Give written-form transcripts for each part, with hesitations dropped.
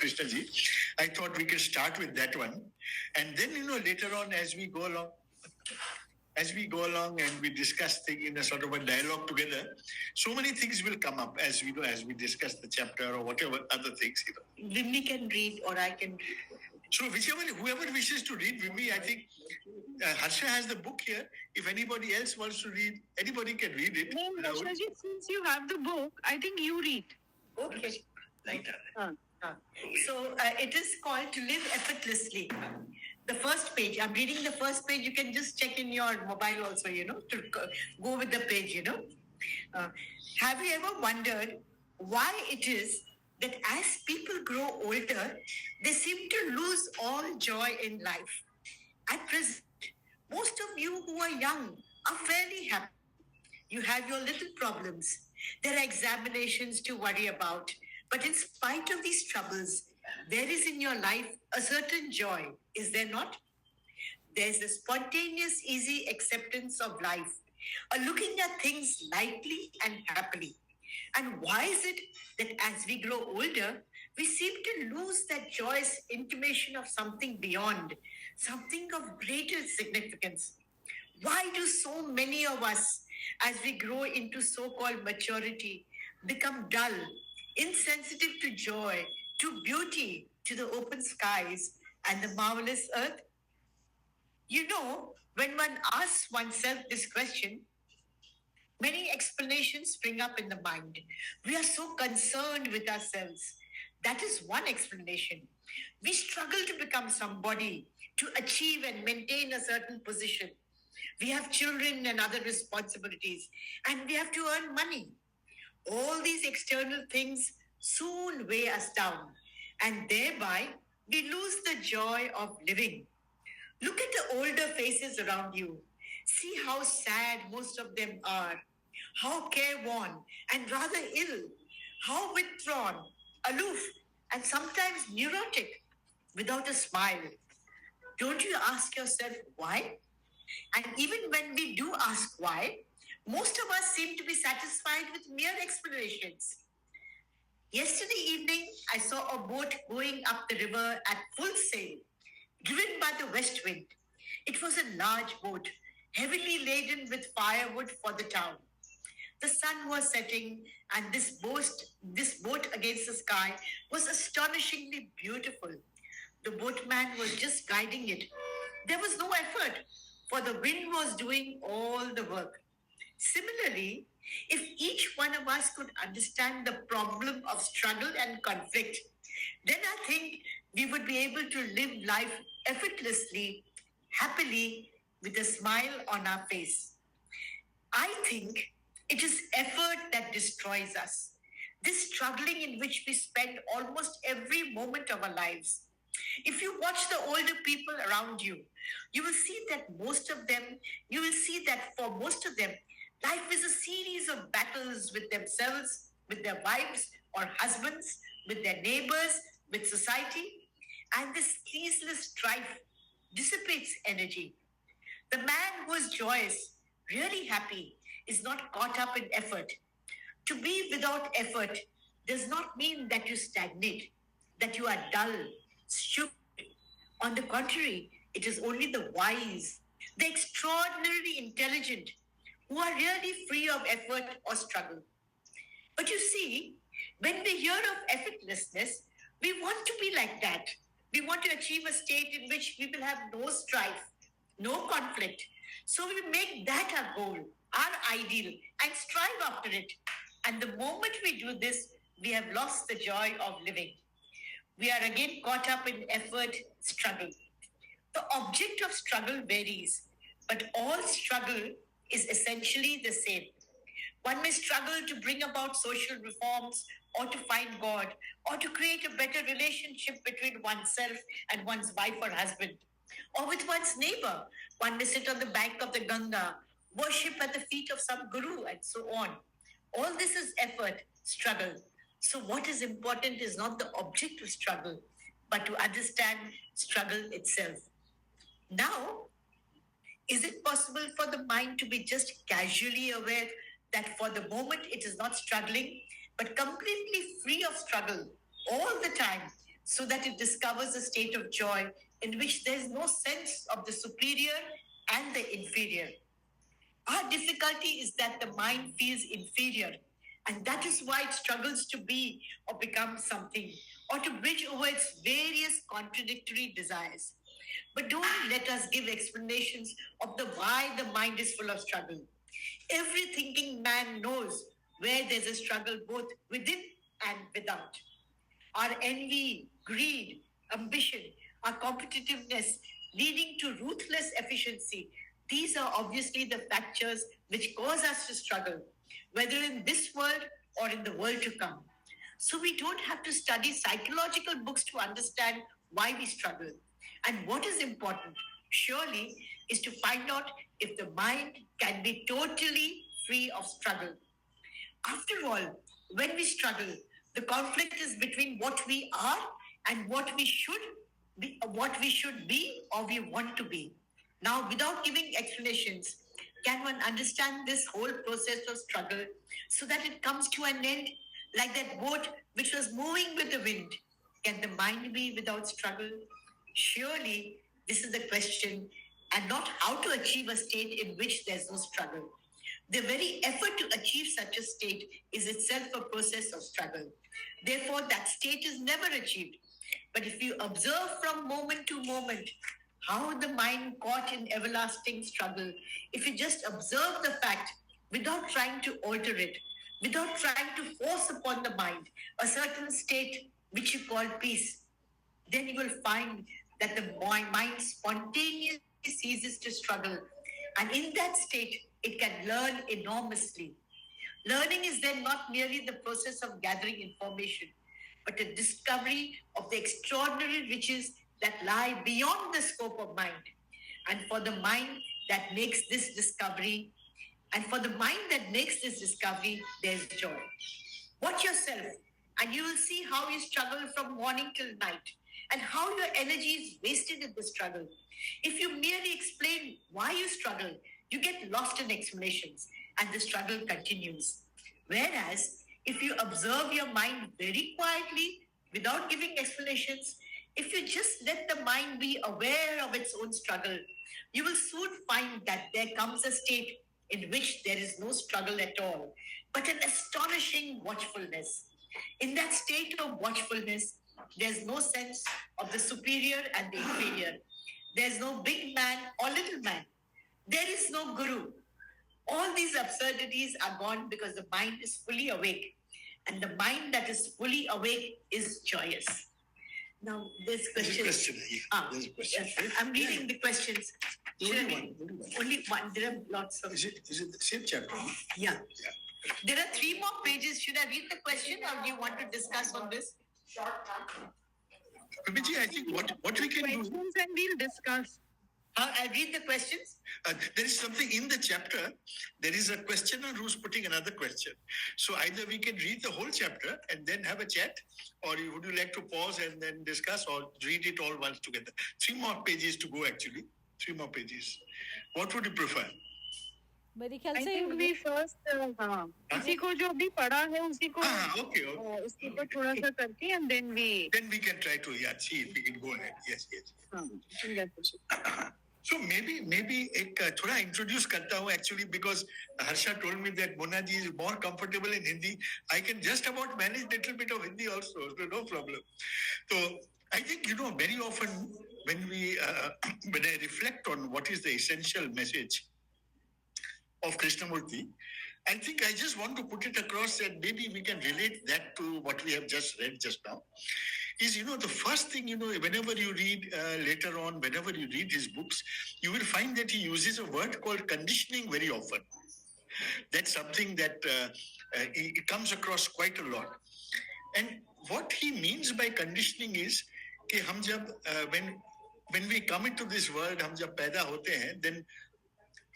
Krishnaji. I thought we could start with that one. And then, later on as we go along and we discuss things in a sort of a dialogue together, so many things will come up as we discuss the chapter or whatever other things. Vimli can read or I can read. So whoever wishes to read with me, I think Harsha has the book here. If anybody else wants to read, anybody can read it. No, Harshaji, since you have the book, I think you read. Okay. So it is called To Live Effortlessly. The first page, I'm reading the first page. You can just check in your mobile also, to go with the page, Have you ever wondered why it is that as people grow older, they seem to lose all joy in life? At present, most of you who are young are fairly happy. You have your little problems. There are examinations to worry about. But in spite of these troubles, there is in your life a certain joy, is there not? There's a spontaneous, easy acceptance of life, a looking at things lightly and happily. And why is it that as we grow older, we seem to lose that joyous intimation of something beyond, something of greater significance? Why do so many of us, as we grow into so-called maturity, become dull, insensitive to joy, to beauty, to the open skies and the marvelous earth? When one asks oneself this question, many explanations spring up in the mind. We are so concerned with ourselves. That is one explanation. We struggle to become somebody, to achieve and maintain a certain position. We have children and other responsibilities, and we have to earn money. All these external things soon weigh us down, and thereby we lose the joy of living. Look at the older faces around you. See how sad most of them are, how careworn and rather ill, how withdrawn, aloof, and sometimes neurotic, without a smile. Don't you ask yourself why? And even when we do ask why, most of us seem to be satisfied with mere explanations. Yesterday evening, I saw a boat going up the river at full sail, driven by the west wind. It was a large boat, heavily laden with firewood for the town. The sun was setting, and this boat against the sky was astonishingly beautiful. The boatman was just guiding it. There was no effort, for the wind was doing all the work. Similarly, if each one of us could understand the problem of struggle and conflict, then I think we would be able to live life effortlessly, happily, with a smile on our face. I think it is effort that destroys us. This struggling in which we spend almost every moment of our lives. If you watch the older people around you, you will see that for most of them, life is a series of battles with themselves, with their wives or husbands, with their neighbors, with society. And this ceaseless strife dissipates energy. The man who is joyous, really happy, is not caught up in effort. To be without effort does not mean that you stagnate, that you are dull, stupid. On the contrary, it is only the wise, the extraordinarily intelligent, who are really free of effort or struggle. But you see, when we hear of effortlessness, we want to be like that. We want to achieve a state in which we will have no strife, no conflict. So we make that our goal, our ideal, and strive after it. And the moment we do this, we have lost the joy of living. We are again caught up in effort, struggle. The object of struggle varies, but all struggle is essentially the same. One may struggle to bring about social reforms, or to find God, or to create a better relationship between oneself and one's wife or husband, or with one's neighbor. One may sit on the bank of the Ganga, worship at the feet of some guru, and so on. All this is effort, struggle. So what is important is not the object of struggle, but to understand struggle itself. Now, is it possible for the mind to be just casually aware that for the moment it is not struggling, but completely free of struggle all the time, so that it discovers a state of joy in which there is no sense of the superior and the inferior. Our difficulty is that the mind feels inferior, and that is why it struggles to be or become something, or to bridge over its various contradictory desires. But don't let us give explanations of the why the mind is full of struggle. Every thinking man knows where there's a struggle both within and without. Our envy, greed, ambition, our competitiveness leading to ruthless efficiency. These are obviously the factors which cause us to struggle, whether in this world or in the world to come. So we don't have to study psychological books to understand why we struggle. And what is important, surely, is to find out if the mind can be totally free of struggle. After all, when we struggle, the conflict is between what we are and what we should be, or we want to be. Now, without giving explanations, can one understand this whole process of struggle so that it comes to an end like that boat which was moving with the wind? Can the mind be without struggle? Surely, this is the question, and not how to achieve a state in which there's no struggle. The very effort to achieve such a state is itself a process of struggle. Therefore, that state is never achieved. But if you observe from moment to moment how the mind caught in everlasting struggle, if you just observe the fact without trying to alter it, without trying to force upon the mind a certain state which you call peace, then you will find that the mind spontaneously ceases to struggle. And in that state, it can learn enormously. Learning is then not merely the process of gathering information, but a discovery of the extraordinary riches that lie beyond the scope of mind. And for the mind that makes this discovery, there's joy. Watch yourself, and you will see how you struggle from morning till night, and how your energy is wasted in the struggle. If you merely explain why you struggle, you get lost in explanations, and the struggle continues. Whereas, if you observe your mind very quietly, without giving explanations, if you just let the mind be aware of its own struggle, you will soon find that there comes a state in which there is no struggle at all, but an astonishing watchfulness. In that state of watchfulness, there's no sense of the superior and the inferior. There's no big man or little man. There is no guru. All these absurdities are gone because the mind is fully awake. And the mind that is fully awake is joyous. Now, this question. There's a question. There's a question. Yes, I'm reading the questions. Only Only one. There are lots of. Is it the same chapter? Yeah. There are 3 more pages. Should I read the question, or do you want to discuss on this? Prabhiji, I think what we can do. Questions and we'll discuss. I'll read the questions. There is something in the chapter. There is a questioner who's putting another question. So either we can read the whole chapter and then have a chat, or would you like to pause and then discuss, or read it all once together? 3 more pages to go, actually. 3 more pages. What would you prefer? मेरे ख्याल I से think we first किसी को जो भी पढ़ा है उसी को Okay. उसके ऊपर थोड़ा सा करके and then we Then we can try to see if we can go ahead. Yes. हाँ, So maybe एक थोड़ा introduce करता हूँ, actually, because Harsha told me that Mona ji is more comfortable in Hindi. I can just about manage little bit of Hindi also, so no problem. So I think, very often when I reflect on what is the essential message of Krishnamurti, I think I just want to put it across that maybe we can relate that to what we have just read just now. Is, the first thing, whenever you read later on, whenever you read his books, you will find that he uses a word called conditioning very often. That's something that it comes across quite a lot. And what he means by conditioning is कि हम जब when we come into this world, हम जब पैदा होते हैं, then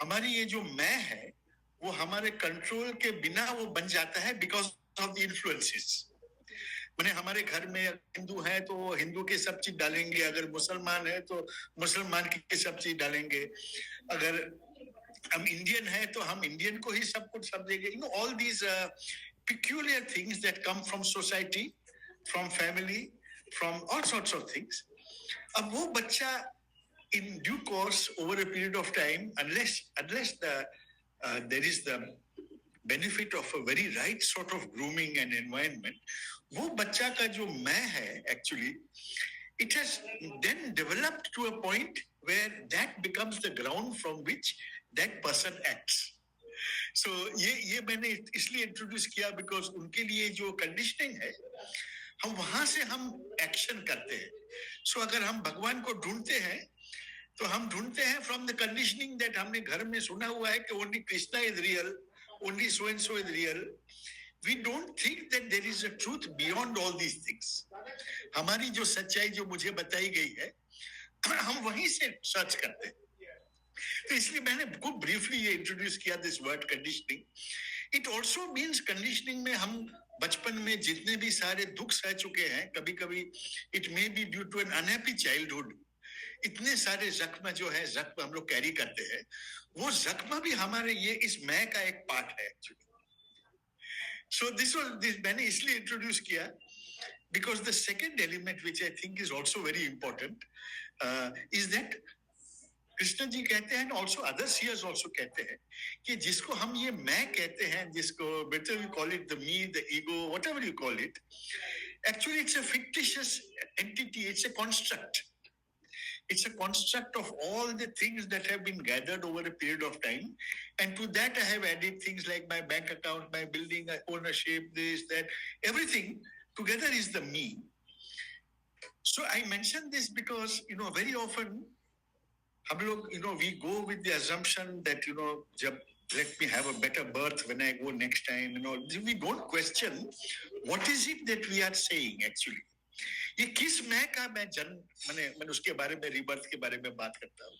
हमारी ये जो मैं है, वो हमारे कंट्रोल के बिना वो बन जाता है because of the influences. मैंने हमारे घर में हिंदू है तो हिंदू के सब चीज डालेंगे, अगर मुसलमान है तो मुसलमान के सब चीज डालेंगे, अगर हम इंडियन है तो हम इंडियन को ही सब कुछ समझेंगे. All these peculiar things that come from society, from family, from all sorts of things. अब वो बच्चा in due course over a period of time, unless there is the benefit of a very right sort of grooming and environment, वो बच्चा का जो मैं है actually, it has then developed to a point where that becomes the ground from which that person acts. So ये मैंने इसलिए introduce किया बिकॉज उनके लिए जो कंडीशनिंग है हम वहां से हम एक्शन करते हैं. सो अगर हम भगवान को ढूंढते हैं तो हम ढूंढते हैं फ्रॉम द कंडीशनिंग दैट हमने घर में सुना हुआ है कि only Krishna is real, only so and so is real. We don't think that there is a truth beyond all these things. हमारी जो सच्चाई जो मुझे बताई गई है हम वहीं से सर्च करते हैं. तो इसलिए मैंने खूब ब्रीफली ये इंट्रोड्यूस किया this word conditioning. It also means conditioning में हम बचपन में जितने भी सारे दुख सह चुके हैं, कभी कभी it may be due to an unhappy childhood, इतने सारे जख्म जो है जख्म हम लोग कैरी करते हैं, वो जख्म भी हमारे ये इस मैं का एक पार्ट है एक्चुअली. सो दिस मैंने इसलिए इंट्रोड्यूस किया because the second element which I think is also very important is that Krishna ji कहते हैं, ऑल्सो अदर सीयर्स ऑल्सो कहते हैं कि जिसको हम ये मैं कहते हैं, जिसको better we call it the me, the ego, whatever you call it, actually it's a fictitious entity, it's a construct. It's a construct of all the things that have been gathered over a period of time. And to that, I have added things like my bank account, my building ownership, this, that, everything together is the me. So I mention this because, very often, हम लोग, we go with the assumption that, जब let me have a better birth when I go next time, we don't question what is it that we are saying actually. ये किस मैं का मैं मैंने उसके बारे में रीबर्थ के बारे में बात करता हूँ.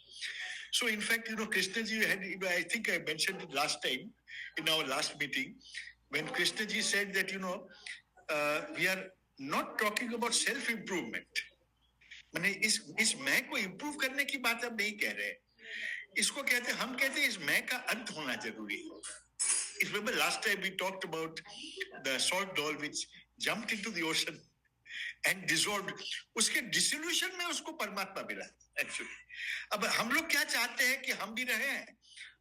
So in fact, Krishna ji had, I think I mentioned it last time in our last meeting when Krishna ji said that we are not talking about self improvement. मैंने इस मैं को इम्प्रूव करने की बात अब नहीं कह रहे. इसको कहते हम कहते हैं इस मैं का अंत होना जरूरी है. Remember last time we talked about the salt doll which jumped into the ocean and dissolved. उसके डिसोल्यूशन में उसको परमात्मा मिला एक्चुअली. अब हम लोग क्या चाहते हैं कि हम भी रहें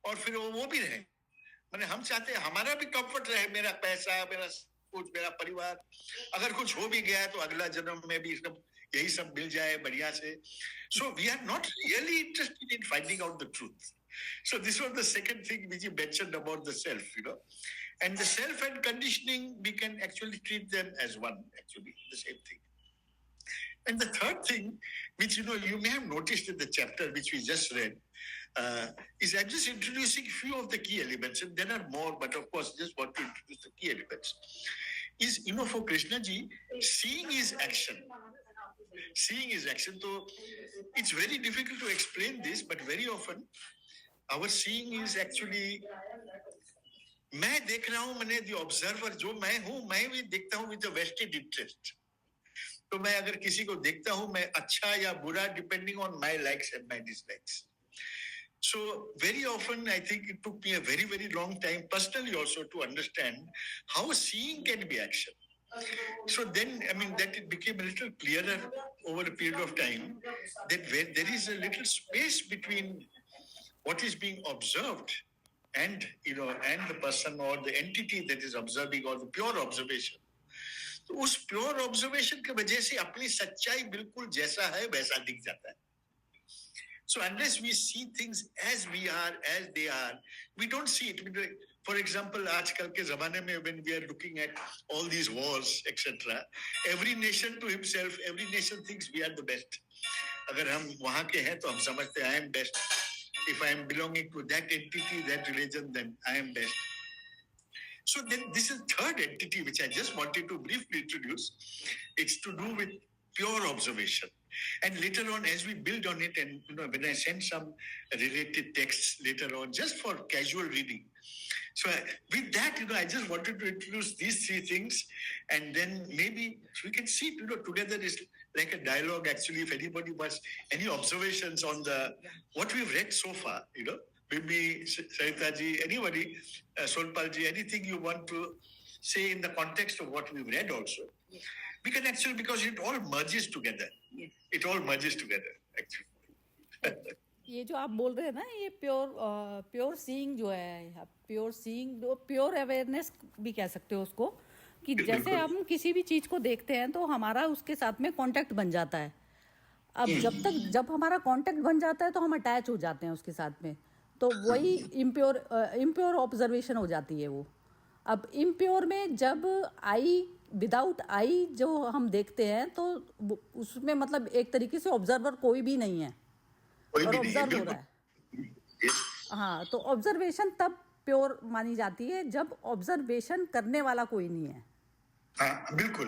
और फिर वो भी रहे. मैंने हम चाहते हैं हमारा भी कंफर्ट रहे, मेरा पैसा, मेरा कुछ, मेरा परिवार, अगर कुछ हो भी गया तो अगला जन्म में भी सब यही सब मिल जाए बढ़िया से. So we are not really interested in finding out the truth. So this was the second thing which you mentioned about the self, and the self and conditioning, we can actually treat them as one, actually the same thing. And the third thing, which you may have noticed in the chapter which we just read, is I'm just introducing a few of the key elements, and there are more, but of course, just want to introduce the key elements. Is for Krishna ji, seeing is action. Seeing is action. So it's very difficult to explain this, but very often our seeing is actually मैं देख रहा हूं, मैंने the observer जो मैं हूं, मैं भी देखता हूं with a vested interest. तो मैं अगर किसी को देखता हूं, मैं अच्छा या बुरा depending on my likes and my dislikes. So very often I think it took me a very, very long time personally also to understand how seeing can be action. So then, that it became a little clearer over a period of time that where there is a little space between what is being observed and and the person or the entity that is observing or the pure observation. तो उस pure observation की वजह से अपनी सच्चाई बिल्कुल जैसा है वैसा दिख जाता है. So unless we see things as we are, as they are, we don't see it. For example, आजकल के ज़माने में when we are looking at all these wars, etc., every nation to himself, every nation thinks we are the best. अगर हम वहाँ के हैं तो हम समझते हैं I am best. If I am belonging to that entity, that religion, then I am best. So then this is third entity which I just wanted to briefly introduce. It's to do with pure observation. And later on, as we build on it, and when I send some related texts later on, just for casual reading. So with that, I just wanted to introduce these three things, and then maybe we can see, together is like a dialogue. Actually, if anybody wants any observations on what we've read so far, maybe Sarita ji, anybody, Solpal ji, anything you want to say in the context of what we've read also. we can actually, because it all merges together. Yes. It all merges together, actually. ये जो आप बोल रहे हैं ना, ये pure seeing जो है, प्योर सीइंग, प्योर अवेयरनेस भी कह सकते हो उसको, कि जैसे हम किसी भी चीज़ को देखते हैं तो हमारा उसके साथ में कांटेक्ट बन जाता है. अब जब हमारा कांटेक्ट बन जाता है तो हम अटैच हो जाते हैं उसके साथ में, तो वही इम्प्योर ऑब्जर्वेशन हो जाती है वो. अब इम्प्योर में जब विदाउट आई जो हम देखते हैं तो उसमें मतलब एक तरीके से ऑब्जर्वर कोई भी नहीं है और ऑब्जर्व हो रहा है. हाँ, तो ऑब्जर्वेशन तब प्योर मानी जाती है जब ऑब्जर्वेशन करने वाला कोई नहीं है. हाँ, बिल्कुल.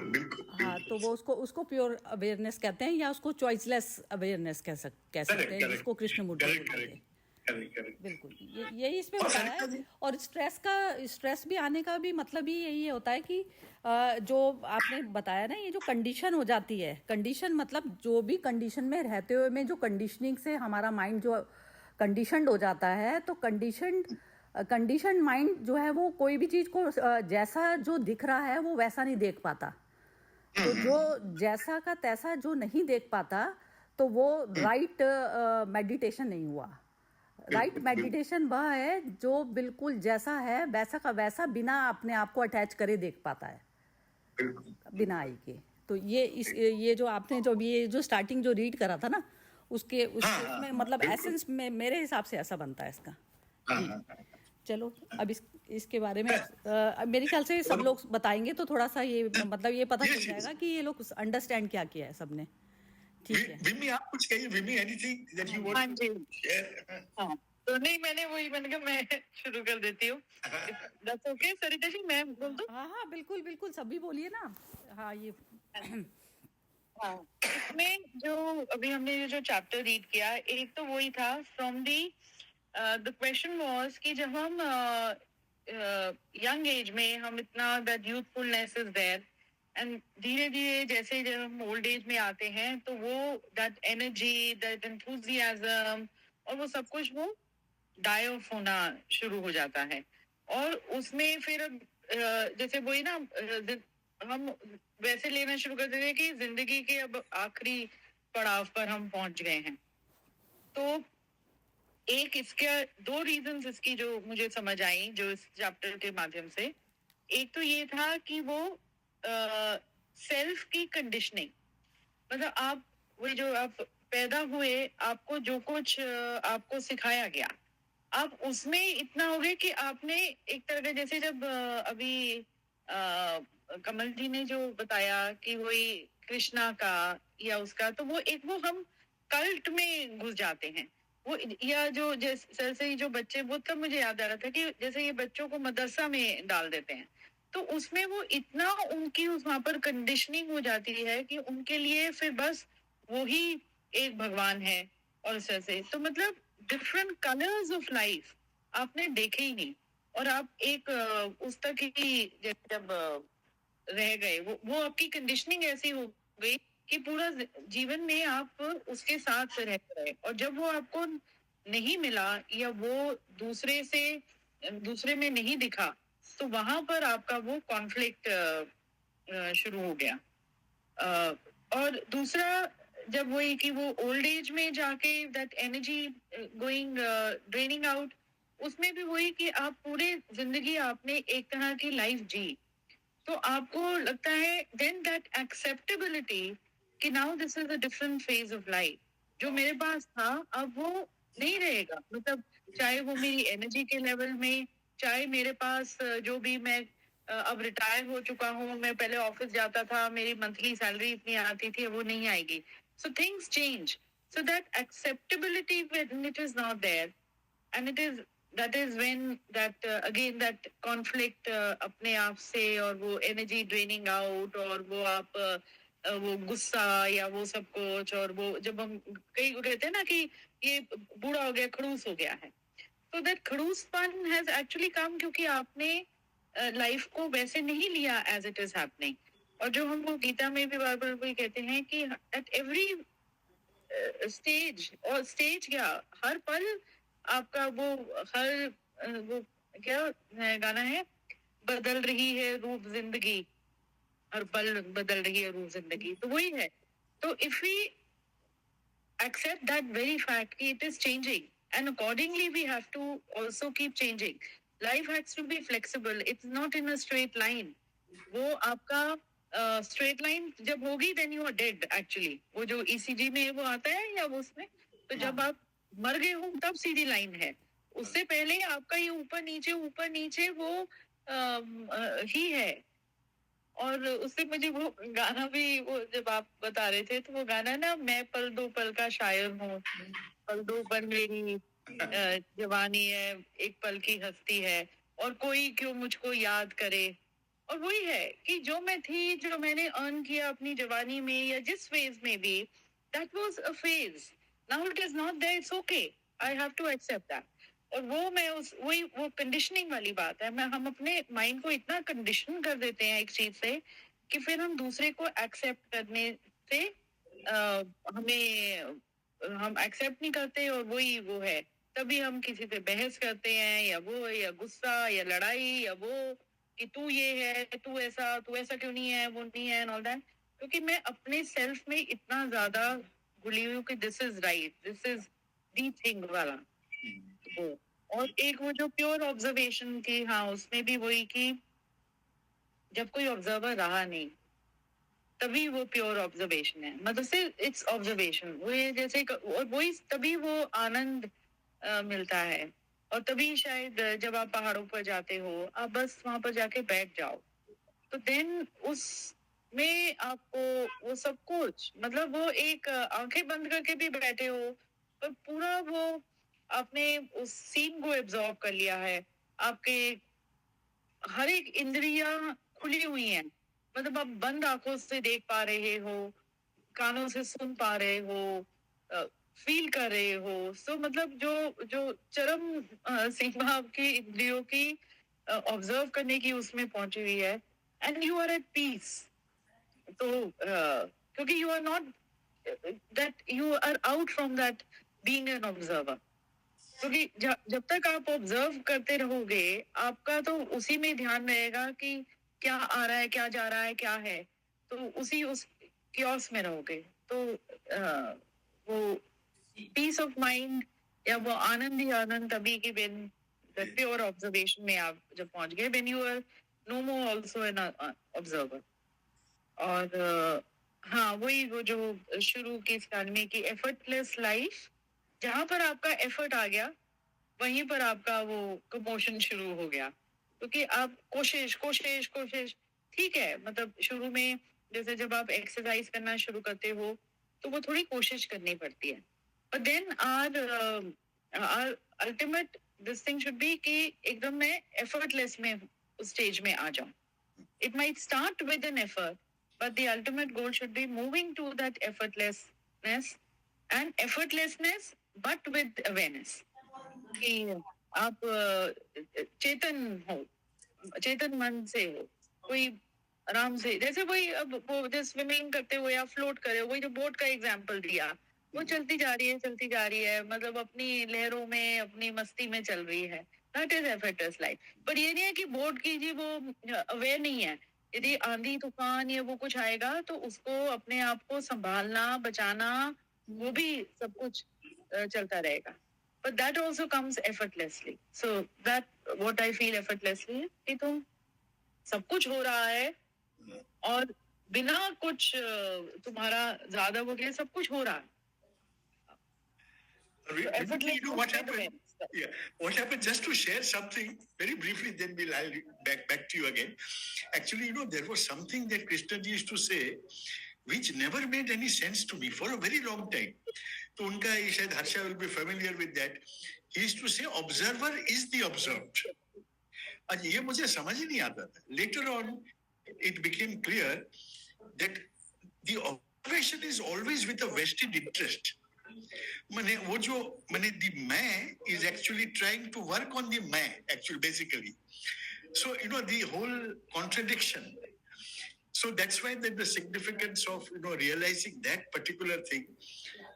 हाँ, तो वो उसको प्योर अवेयरनेस कहते हैं, या उसको चॉइसलेस अवेयरनेस कह सकते हैं, जिसको कृष्णमूर्ति बोलते हैं. बिल्कुल, यही इसमें बताया है. और स्ट्रेस भी आने का भी मतलब ही यही होता है कि जो आपने बताया ना, ये जो कंडीशन हो जाती है, कंडीशन मतलब जो भी कंडीशन में रहते हुए में जो कंडीशनिंग से हमारा माइंड जो कंडीशनड हो जाता है, तो कंडीशन माइंड जो है वो कोई भी चीज़ को जैसा जो दिख रहा है वो वैसा नहीं देख पाता. तो जो जैसा का तैसा जो नहीं देख पाता, तो वो राइट मेडिटेशन नहीं हुआ. राइट मेडिटेशन वह है जो बिल्कुल जैसा है वैसा का वैसा बिना अपने आप को अटैच करे देख पाता है, बिना आई के. तो ये जो आपने जो स्टार्टिंग जो रीड करा था ना, उसमें मतलब एसेंस में मेरे हिसाब से ऐसा बनता है इसका. चलो, अब इसके बारे में मेरे ख्याल से सब लोग बताएंगे तो थोड़ा सा ये मतलब ये पता चल जाएगा कि ये लोग अंडरस्टैंड क्या किया है सबने. ठीक है, विमी आप कुछ कहिए. Vimi, anything that you want to share? हाँ, तो नहीं, मैंने कहा मैं शुरू कर देती हूँ. दैट्स ओके सरिता जी, मैं बोल दूं? हाँ, बिल्कुल सभी बोलिए ना. हाँ, ये हाँ, इसमें जो अभी हमने जो चैप्टर रीड किया, एक तो वही था फ्रॉम द क्वेश्चन वाज कि जब हम यंग एज में हम इतना that youthfulness is there, and धीरे धीरे जैसे जब हम ओल्ड एज में आते हैं तो वो दैट एनर्जी, दैट एंथुजियाज्म और वो सब कुछ वो डाई ऑफ होना शुरू हो जाता है. और उसमें फिर जैसे वही ना, हम वैसे लेना शुरू कर देते हैं कि जिंदगी के अब आखिरी पड़ाव पर हम पहुंच गए हैं. तो एक इसके दो रीजंस इसकी जो मुझे समझ आई जो इस चैप्टर के माध्यम से, एक तो ये था कि वो सेल्फ की कंडीशनिंग, मतलब आप वही जो आप पैदा हुए, आपको जो कुछ आपको सिखाया गया, आप उसमें इतना हो गए कि आपने एक तरह का, जैसे जब अभी कमल जी ने जो बताया कि वही कृष्णा का या उसका, तो वो हम कल्ट में घुस जाते हैं. वो या जो जैसे ही जो बच्चे, वो तब मुझे याद आ रहा था कि जैसे ये बच्चों को मदरसा में डाल देते हैं, तो उसमें वो इतना उनकी वहां पर कंडीशनिंग हो जाती है कि उनके लिए फिर बस वो ही एक भगवान है. और इस तरह से तो मतलब डिफरेंट कलर्स ऑफ लाइफ आपने देखे ही नहीं, और आप एक उस तक ही जब रह गए, वो आपकी कंडीशनिंग ऐसी हो गई कि पूरा जीवन में आप उसके साथ रह गए, और जब वो आपको नहीं मिला या वो दूसरे में नहीं दिखा, तो वहां पर आपका वो कॉन्फ्लिक्ट शुरू हो गया. और दूसरा, जब वही कि वो ओल्ड एज में जाके that energy going draining out, उसमें भी वही कि आप पूरे जिंदगी आपने एक तरह की लाइफ जी, तो आपको लगता है देन दैट एक्सेप्टेबिलिटी कि now this is a different phase of life, जो मेरे पास था अब वो नहीं रहेगा. मतलब चाहे वो मेरी एनर्जी के लेवल में, चाहे मेरे पास जो भी मैं अब रिटायर हो चुका हूँ, मैं पहले ऑफिस जाता था, मेरी मंथली सैलरी इतनी आती थी, वो नहीं आएगी. So things change. So that acceptability when it is not there, and it is that is when that again that conflict अपने आप से, और वो energy draining out, और वो आप वो गुस्सा या वो सब कुछ, और वो जब हम कई कहते हैं ना कि ये बूढ़ा हो गया, खड़ूस हो गया है, तो that खड़ूसपन has actually come क्योंकि आपने लाइफ को वैसे नहीं लिया as it is happening. और जो हम वो गीता में भी बार बार वही कहते हैं कि at every स्टेज, और स्टेज क्या, हर पल आपका वो वो क्या गाना है, बदल रही है रूप जिंदगी, हर पल बदल रही है रूह जिंदगी, तो वही है. तो if we accept that very fact कि it is changing and accordingly we have to also keep changing. Life has to be flexible. It's not in a straight line. वो आपका straight line जब होगी then you are dead actually. वो जो ECG में वो आता है या वो उसमें, तो जब आप मर गए हो तब सीधी लाइन है. उससे पहले आपका ये ऊपर नीचे वो ही है. और उससे मुझे वो गाना भी, वो जब आप बता रहे थे तो वो गाना ना, मैं पल दो पल का शायर हूँ, पल दो पल मेरी जवानी है, एक पल की हस्ती है, और कोई क्यों मुझको याद करे. और वही है कि जो मैं थी, जो मैंने अर्न किया अपनी जवानी में या जिस फेज में भी, that was a phase. Now it is not that, it's okay, I have to accept that. और वो मैं वही वो कंडीशनिंग वाली बात है. हम अपने माइंड को इतना कंडीशन कर देते हैं एक चीज से कि फिर हम दूसरे को एक्सेप्ट करने से हम एक्सेप्ट नहीं करते, और वही वो है. तभी हम किसी से बहस करते हैं, या गुस्सा या लड़ाई या वो कि तू ये है, तू ऐसा क्यों नहीं है, वो नहीं है, एंड ऑल दैट. क्योंकि मैं अपने सेल्फ में इतना ज्यादा घुली हुई हूँ कि this is right, this is the thing वाला. और एक वो जो प्योर ऑब्जर्वेशन की, हाँ, उसमें भी वही कि जब कोई ऑब्जर्वर रहा नहीं तभी वो प्योर ऑब्जर्वेशन है. मतलब से इट्स ऑब्जर्वेशन, वो ये जैसे, और वही तभी वो आनंद मिलता है. और तभी शायद जब आप पहाड़ों पर जाते हो, आप बस वहां पर जाके बैठ जाओ, तो देन उस में आपको वो सब कुछ, मतलब वो एक आंखें बंद करके भी बैठे हो पर पूरा वो आपने उस सीन को एब्जॉर्ब कर लिया है. आपके हर एक इंद्रियां खुली हुई हैं. मतलब आप बंद आंखों से देख पा रहे हो, कानों से सुन पा रहे हो, फील कर रहे हो. सो मतलब जो चरम सीमा आपकी इंद्रियों की ऑब्जर्व करने की उसमें पहुंची हुई है. And you are at peace. तो क्योंकि you are not that, you are out from that being an observer. क्योंकि जब तक आप ऑब्जर्व करते रहोगे, आपका तो उसी में ध्यान रहेगा कि क्या आ रहा है, क्या जा रहा है, क्या है. तो उस क्योस में रहोगे. तो वो पीस ऑफ माइंड या वो आनंद ही आनंद तभी कि व्हेन द प्योर ऑब्जर्वेशन में आप जब पहुंच गए, when you are no more also an observer. और हाँ, वही वो जो शुरू की स्टार्ट में की एफर्टलेस लाइफ, जहां पर आपका एफर्ट आ गया वहीं पर आपका वो कमोशन शुरू हो गया. क्योंकि आप कोशिश ठीक है. मतलब शुरू में जैसे जब आप एक्सरसाइज करना शुरू करते हो तो वो थोड़ी कोशिश करनी पड़ती है. But then are ultimate this thing should be कि एकदम मैं एफर्टलेस में उस स्टेज में आ जाऊं. It might start with an effort, but the ultimate goal should be moving to that effortlessness. And effortlessness but with awareness कि आप चेतन मन से हो, कोई आराम से, जैसे वही अब वो जैसे स्विमिंग करते हुए या फ्लोट करे, वही जो बोट का एग्जांपल दिया, वो चलती जा रही है, मतलब अपनी लहरों में अपनी मस्ती में चल रही है. That is effortless life. पर ये नहीं है कि बोट की जी वो अवेयर नहीं है. यदि आंधी तूफान या वो कुछ आएगा तो उसको अपने आप को संभालना, बचाना, वो भी सब कुछ चलता रहेगा. But that also comes effortlessly. So that what I feel effortlessly है कि तुम सब कुछ हो रहा है और बिना कुछ तुम्हारा ज्यादा वो क्या, सब कुछ हो रहा है. You know what happened? Yeah, what happened? Just to share something very briefly, then I'll back to you again. Actually, you know, there was something that Krishna ji used to say, which never made any sense to me for a very long time. तो उनका ये शायद Harsha will be familiar with that. He used to say, observer is the observed. आज ये मुझे समझ ही नहीं आता था. Later on, it became clear that the observation is always with a vested interest. मैंने वो जो मैंने the मैं is actually trying to work on the मैं actually basically. So you know the whole contradiction. So that's why that the significance of realizing that particular thing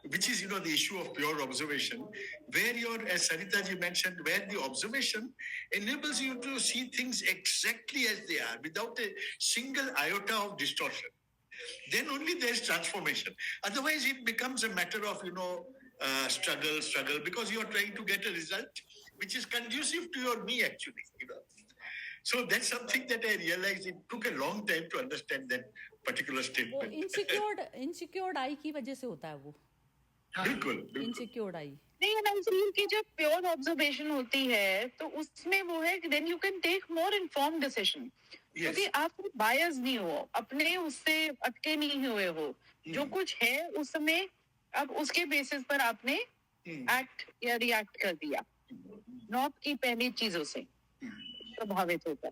which is, the issue of pure observation, where as Sarita ji mentioned, where the observation enables you to see things exactly as they are without a single iota of distortion. Then only there is transformation. Otherwise, it becomes a matter of, struggle, because you are trying to get a result which is conducive to your me, actually, So that's something that I realized. It took a long time to understand that particular statement. Insecured I की वजह से होता है वो. बिल्कुल. Insecured I. नहीं, मैं feel कि जब प्योर ऑब्जर्वेशन होती है तो उसमें वो है कि then you can take more informed decision, क्योंकि आप बायस नहीं हो, अपने उससे अटके नहीं हुए हो. जो कुछ है उस समय अब उसके बेसिस पर आपने एक्ट या रिएक्ट कर दिया, नॉट की पहली चीजों से प्रभावित होकर.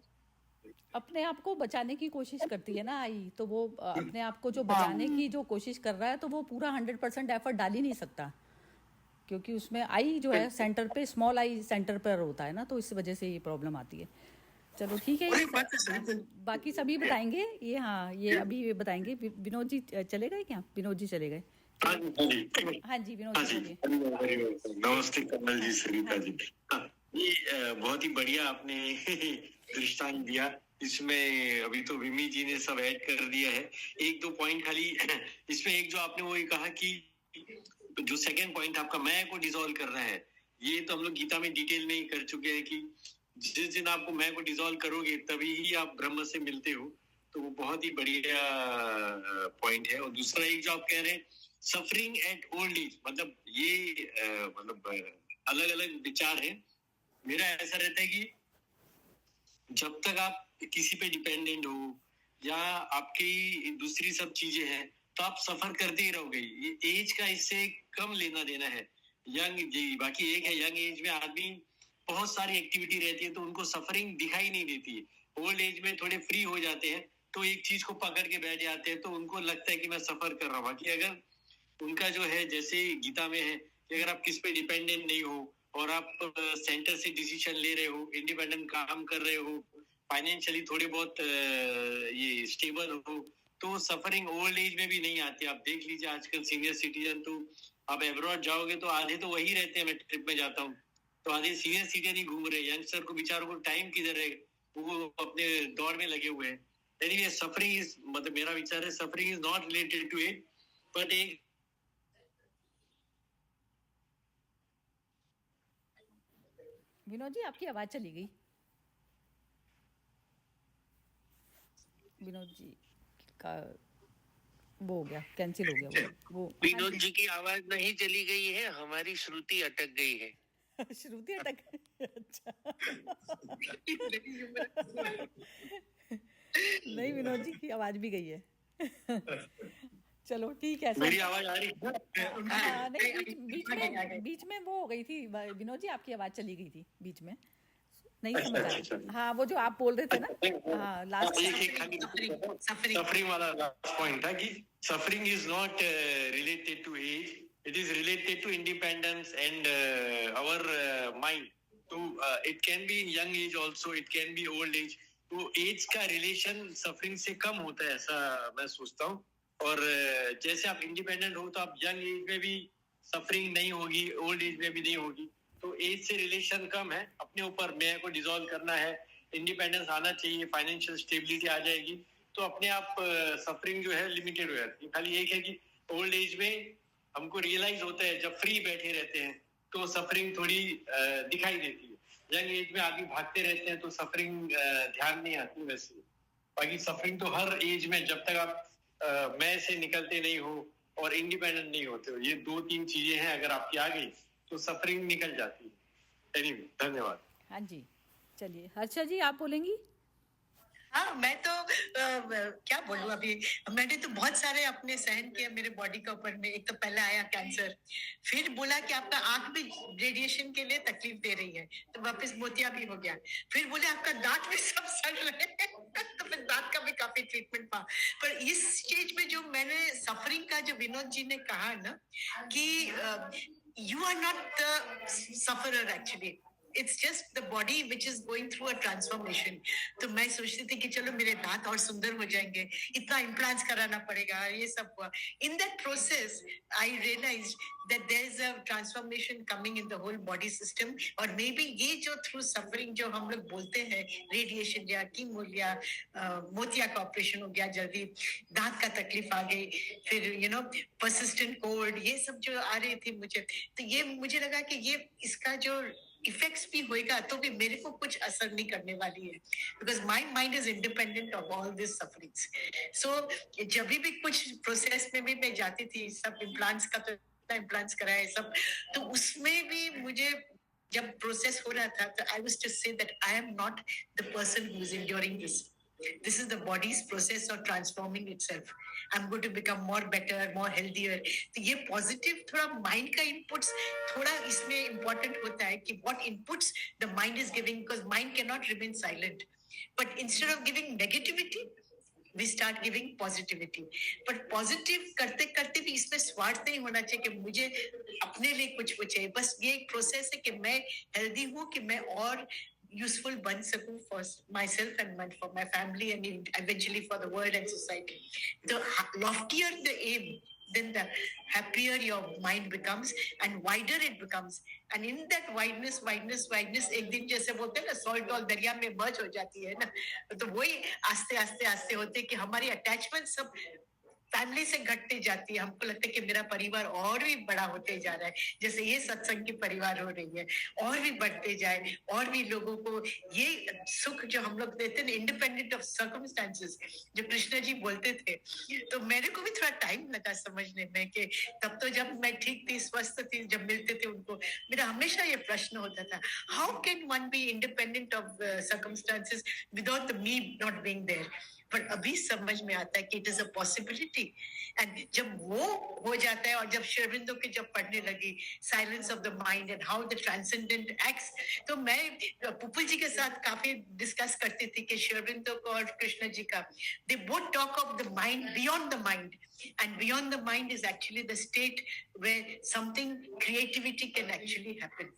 अपने आप को बचाने की कोशिश करती है ना आई, तो वो अपने आप को जो बचाने की जो कोशिश कर रहा है तो वो पूरा 100% एफर्ट डाल ही नहीं सकता, क्योंकि उसमें आई जो है सेंटर पे, स्मॉल आई सेंटर पर होता है ना, तो इस वजह से ये प्रॉब्लम आती है. चलो ठीक है, बाकी सभी बताएंगे ये. हाँ, ये अभी बताएंगे. विनोद जी चले गए क्या? विनोद जी चले गए. हाँ जी विनोद जी. नमस्ते कमल जी, सरिता जी. ये बहुत ही बढ़िया आपने दृष्टांत दिया. इसमें अभी तो विमी जी ने सब ऐड कर दिया है. एक दो पॉइंट खाली इसमें, एक जो आपने वो कहा कि जो सेकंड पॉइंट आपका मैं को डिसॉल्व कर रहा है, ये तो हम लोग गीता में डिटेल में ही कर चुके हैं कि जिस दिन आपको मैं को डिसॉल्व करोगे तभी ही आप ब्रह्म से मिलते हो. तो वो बहुत ही बढ़िया पॉइंट है. और दूसरा एक जो आप कह रहे हैं सफरिंग एट ओल्ड एज, मतलब ये अलग अलग विचार है. मेरा ऐसा रहता है कि जब तक आप किसी पे डिपेंडेंट हो या आपकी दूसरी सब चीजें हैं तो आप सफर करते ही रहोगे. ये एज का इससे कम लेना देना है. यंग जी बाकी एक है, यंग एज में आदमी बहुत सारी एक्टिविटी रहती है तो उनको सफरिंग दिखाई नहीं देती है. ओल्ड एज में थोड़े फ्री हो जाते हैं तो एक चीज को पकड़ के बैठ जाते हैं तो उनको लगता है कि मैं सफर कर रहा हूँ. बाकी अगर उनका जो है, जैसे गीता में है कि अगर आप किस पे डिपेंडेंट नहीं हो और आप सेंटर से डिसीजन ले रहे हो, इंडिपेंडेंट काम कर रहे हो, फाइनेंशियली थोड़े बहुत ये स्टेबल हो, तो सफरिंग ओल्ड एज में भी नहीं आती. आप देख लीजिए आजकल सीनियर सिटीजन, तो आप एब्रॉड जाओगे तो आधे तो वही रहते हैं. मैं ट्रिप में जाता हूँ तो आधे सीनियर सिटीजन ही घूम रहे हैं. यंगस्टर को बेचारों को टाइम किधर है, वो अपने दौड़ में लगे हुए हैं. एनीवे सफरिंग इज, मतलब मेरा विचार है suffering is not related to it, but एक विनोद जी आपकी आवाज चली गई. विनोद जी का वो हो गया, कैंसिल हो गया वो. विनोद जी की आवाज नहीं चली गई है, हमारी श्रुति अटक गई है. श्रुति अटक. अच्छा. नहीं, विनोद जी की आवाज भी गई है. चलो ठीक है. मेरी आवाज आ रही है? हाँ, नहीं, बीच में वो हो गई थी. विनोद जी आपकी आवाज चली गई थी बीच में, नहीं समझ आ रही. हाँ, वो जो आप बोल रहे थे ना. हाँ, लास्ट सफरिंग वाला लास्ट पॉइंट था कि suffering is not related to age, it is related to independence and our mind. So it can be in young age also, it can be old age. तो as का relation suffering से कम होता है, ऐसा मैं सोचता हूँ. और जैसे आप इंडिपेंडेंट हो तो आप यंग एज में भी सफरिंग नहीं होगी, ओल्ड एज में भी नहीं होगी. तो एज से रिलेशन कम है. अपने ऊपर मैं को डिसॉल्व करना है, इंडिपेंडेंस आना चाहिए, फाइनेंशियल स्टेबिलिटी आ जाएगी, तो अपने आप सफरिंग जो है लिमिटेड हो जाती है. खाली एक है कि ओल्ड एज में हमको रियलाइज होता है जब फ्री बैठे रहते हैं तो सफरिंग थोड़ी दिखाई देती है. यंग एज में आदमी भागते रहते हैं तो सफरिंग ध्यान नहीं आती वैसे. बाकी सफरिंग तो हर एज में, जब तक आप मैं से निकलते नहीं हो और इंडिपेंडेंट नहीं होते हो, ये दो तीन चीजें हैं, अगर आपकी आ गई तो सफरिंग निकल जाती है. एनीवे, धन्यवाद. हाँ जी, चलिए हर्षा जी आप बोलेंगी. हाँ, मैं तो क्या बोलूं, अभी मैंने तो बहुत सारे अपने सहन किए मेरे बॉडी के ऊपर में. एक तो पहले आया कैंसर, फिर बोला कि आपका आंख भी रेडिएशन के लिए तकलीफ दे रही है, तो वापस मोतिया भी हो गया. फिर बोले आपका दांत भी सब सड़ रहे हैं, तो फिर दांत का भी काफी ट्रीटमेंट था. पर इस स्टेज में जो मैंने सफरिंग का जो विनोद जी ने कहा ना कि you are not the sufferer actually, it's just the body which is going through a transformation. तो मैं सोचती थी कि चलो मेरे दांत और सुंदर हो जाएंगे, इतना implants कराना पड़ेगा, ये सब हुआ. In that process, I realized that there is a transformation coming in the whole body system. और maybe ये जो through suffering जो हम लोग बोलते हैं, radiation या कीमो या मोतिया का ऑपरेशन हो गया जल्दी, दांत का तकलीफ आ गई, फिर persistent cold, ये सब जो आ रही थी मुझे, तो ये मुझे लगा कि ये इसका जो इफेक्ट्स भी होएगा तो भी मेरे को कुछ असर नहीं करने वाली है, because my mind is independent of all this sufferings. So जब भी कुछ प्रोसेस में भी मैं जाती थी, सब इम्प्लांट्स का तो इम्प्लांट्स कराए सब, तो उसमें भी मुझे जब प्रोसेस हो रहा था तो I was to say that I am not the person who is enduring this. This is the body's process of transforming itself. I'm going to become more better, more healthier. तो ये positive थोड़ा mind का inputs थोड़ा इसमें important होता है कि what inputs the mind is giving, because mind cannot remain silent. But instead of giving negativity, we start giving positivity. But positive करते करते भी इसमें स्वार्थ नहीं होना चाहिए कि मुझे अपने लिए कुछ चाहिए. बस ये एक process है कि मैं healthy हूँ, कि मैं और useful बन सकूं for myself and for my family and eventually for the world and society. The loftier the aim, then the happier your mind becomes and wider it becomes. And in that wideness, एक दिन जैसे बोलते हैं ना, salt और दरिया में merge हो जाती है ना, तो वही आस्ते आस्ते होते कि हमारी attachment सब फैमिली से घटते जाती है. हमको लगता है कि मेरा परिवार और भी बड़ा होते जा रहा है, जैसे ये सत्संग की परिवार हो रही है, और भी बढ़ते जाए, और भी लोगों को ये सुख जो हम लोग देते हैं, इंडिपेंडेंट ऑफ सर्कमस्टेंसेस, जो कृष्ण जी बोलते थे. तो मेरे को भी थोड़ा टाइम लगा समझने में कि तब तो जब मैं ठीक थी, स्वस्थ थी, जब मिलते थे उनको, मेरा हमेशा ये प्रश्न होता था, how can one be independent of circumstances without the me not being there. पर अभी समझ में आता है कि it is a possibility. And जब वो हो जाता है, और जब श्री अरविंदो के जब पढ़ने लगी silence of the mind and how the transcendent acts, तो मैं पुपुल जी के साथ काफी डिस्कस करती थी कि श्री अरविंदो को और कृष्ण जी का, they both talk of the mind beyond the mind, and beyond the mind is actually the state where something creativity can actually happen.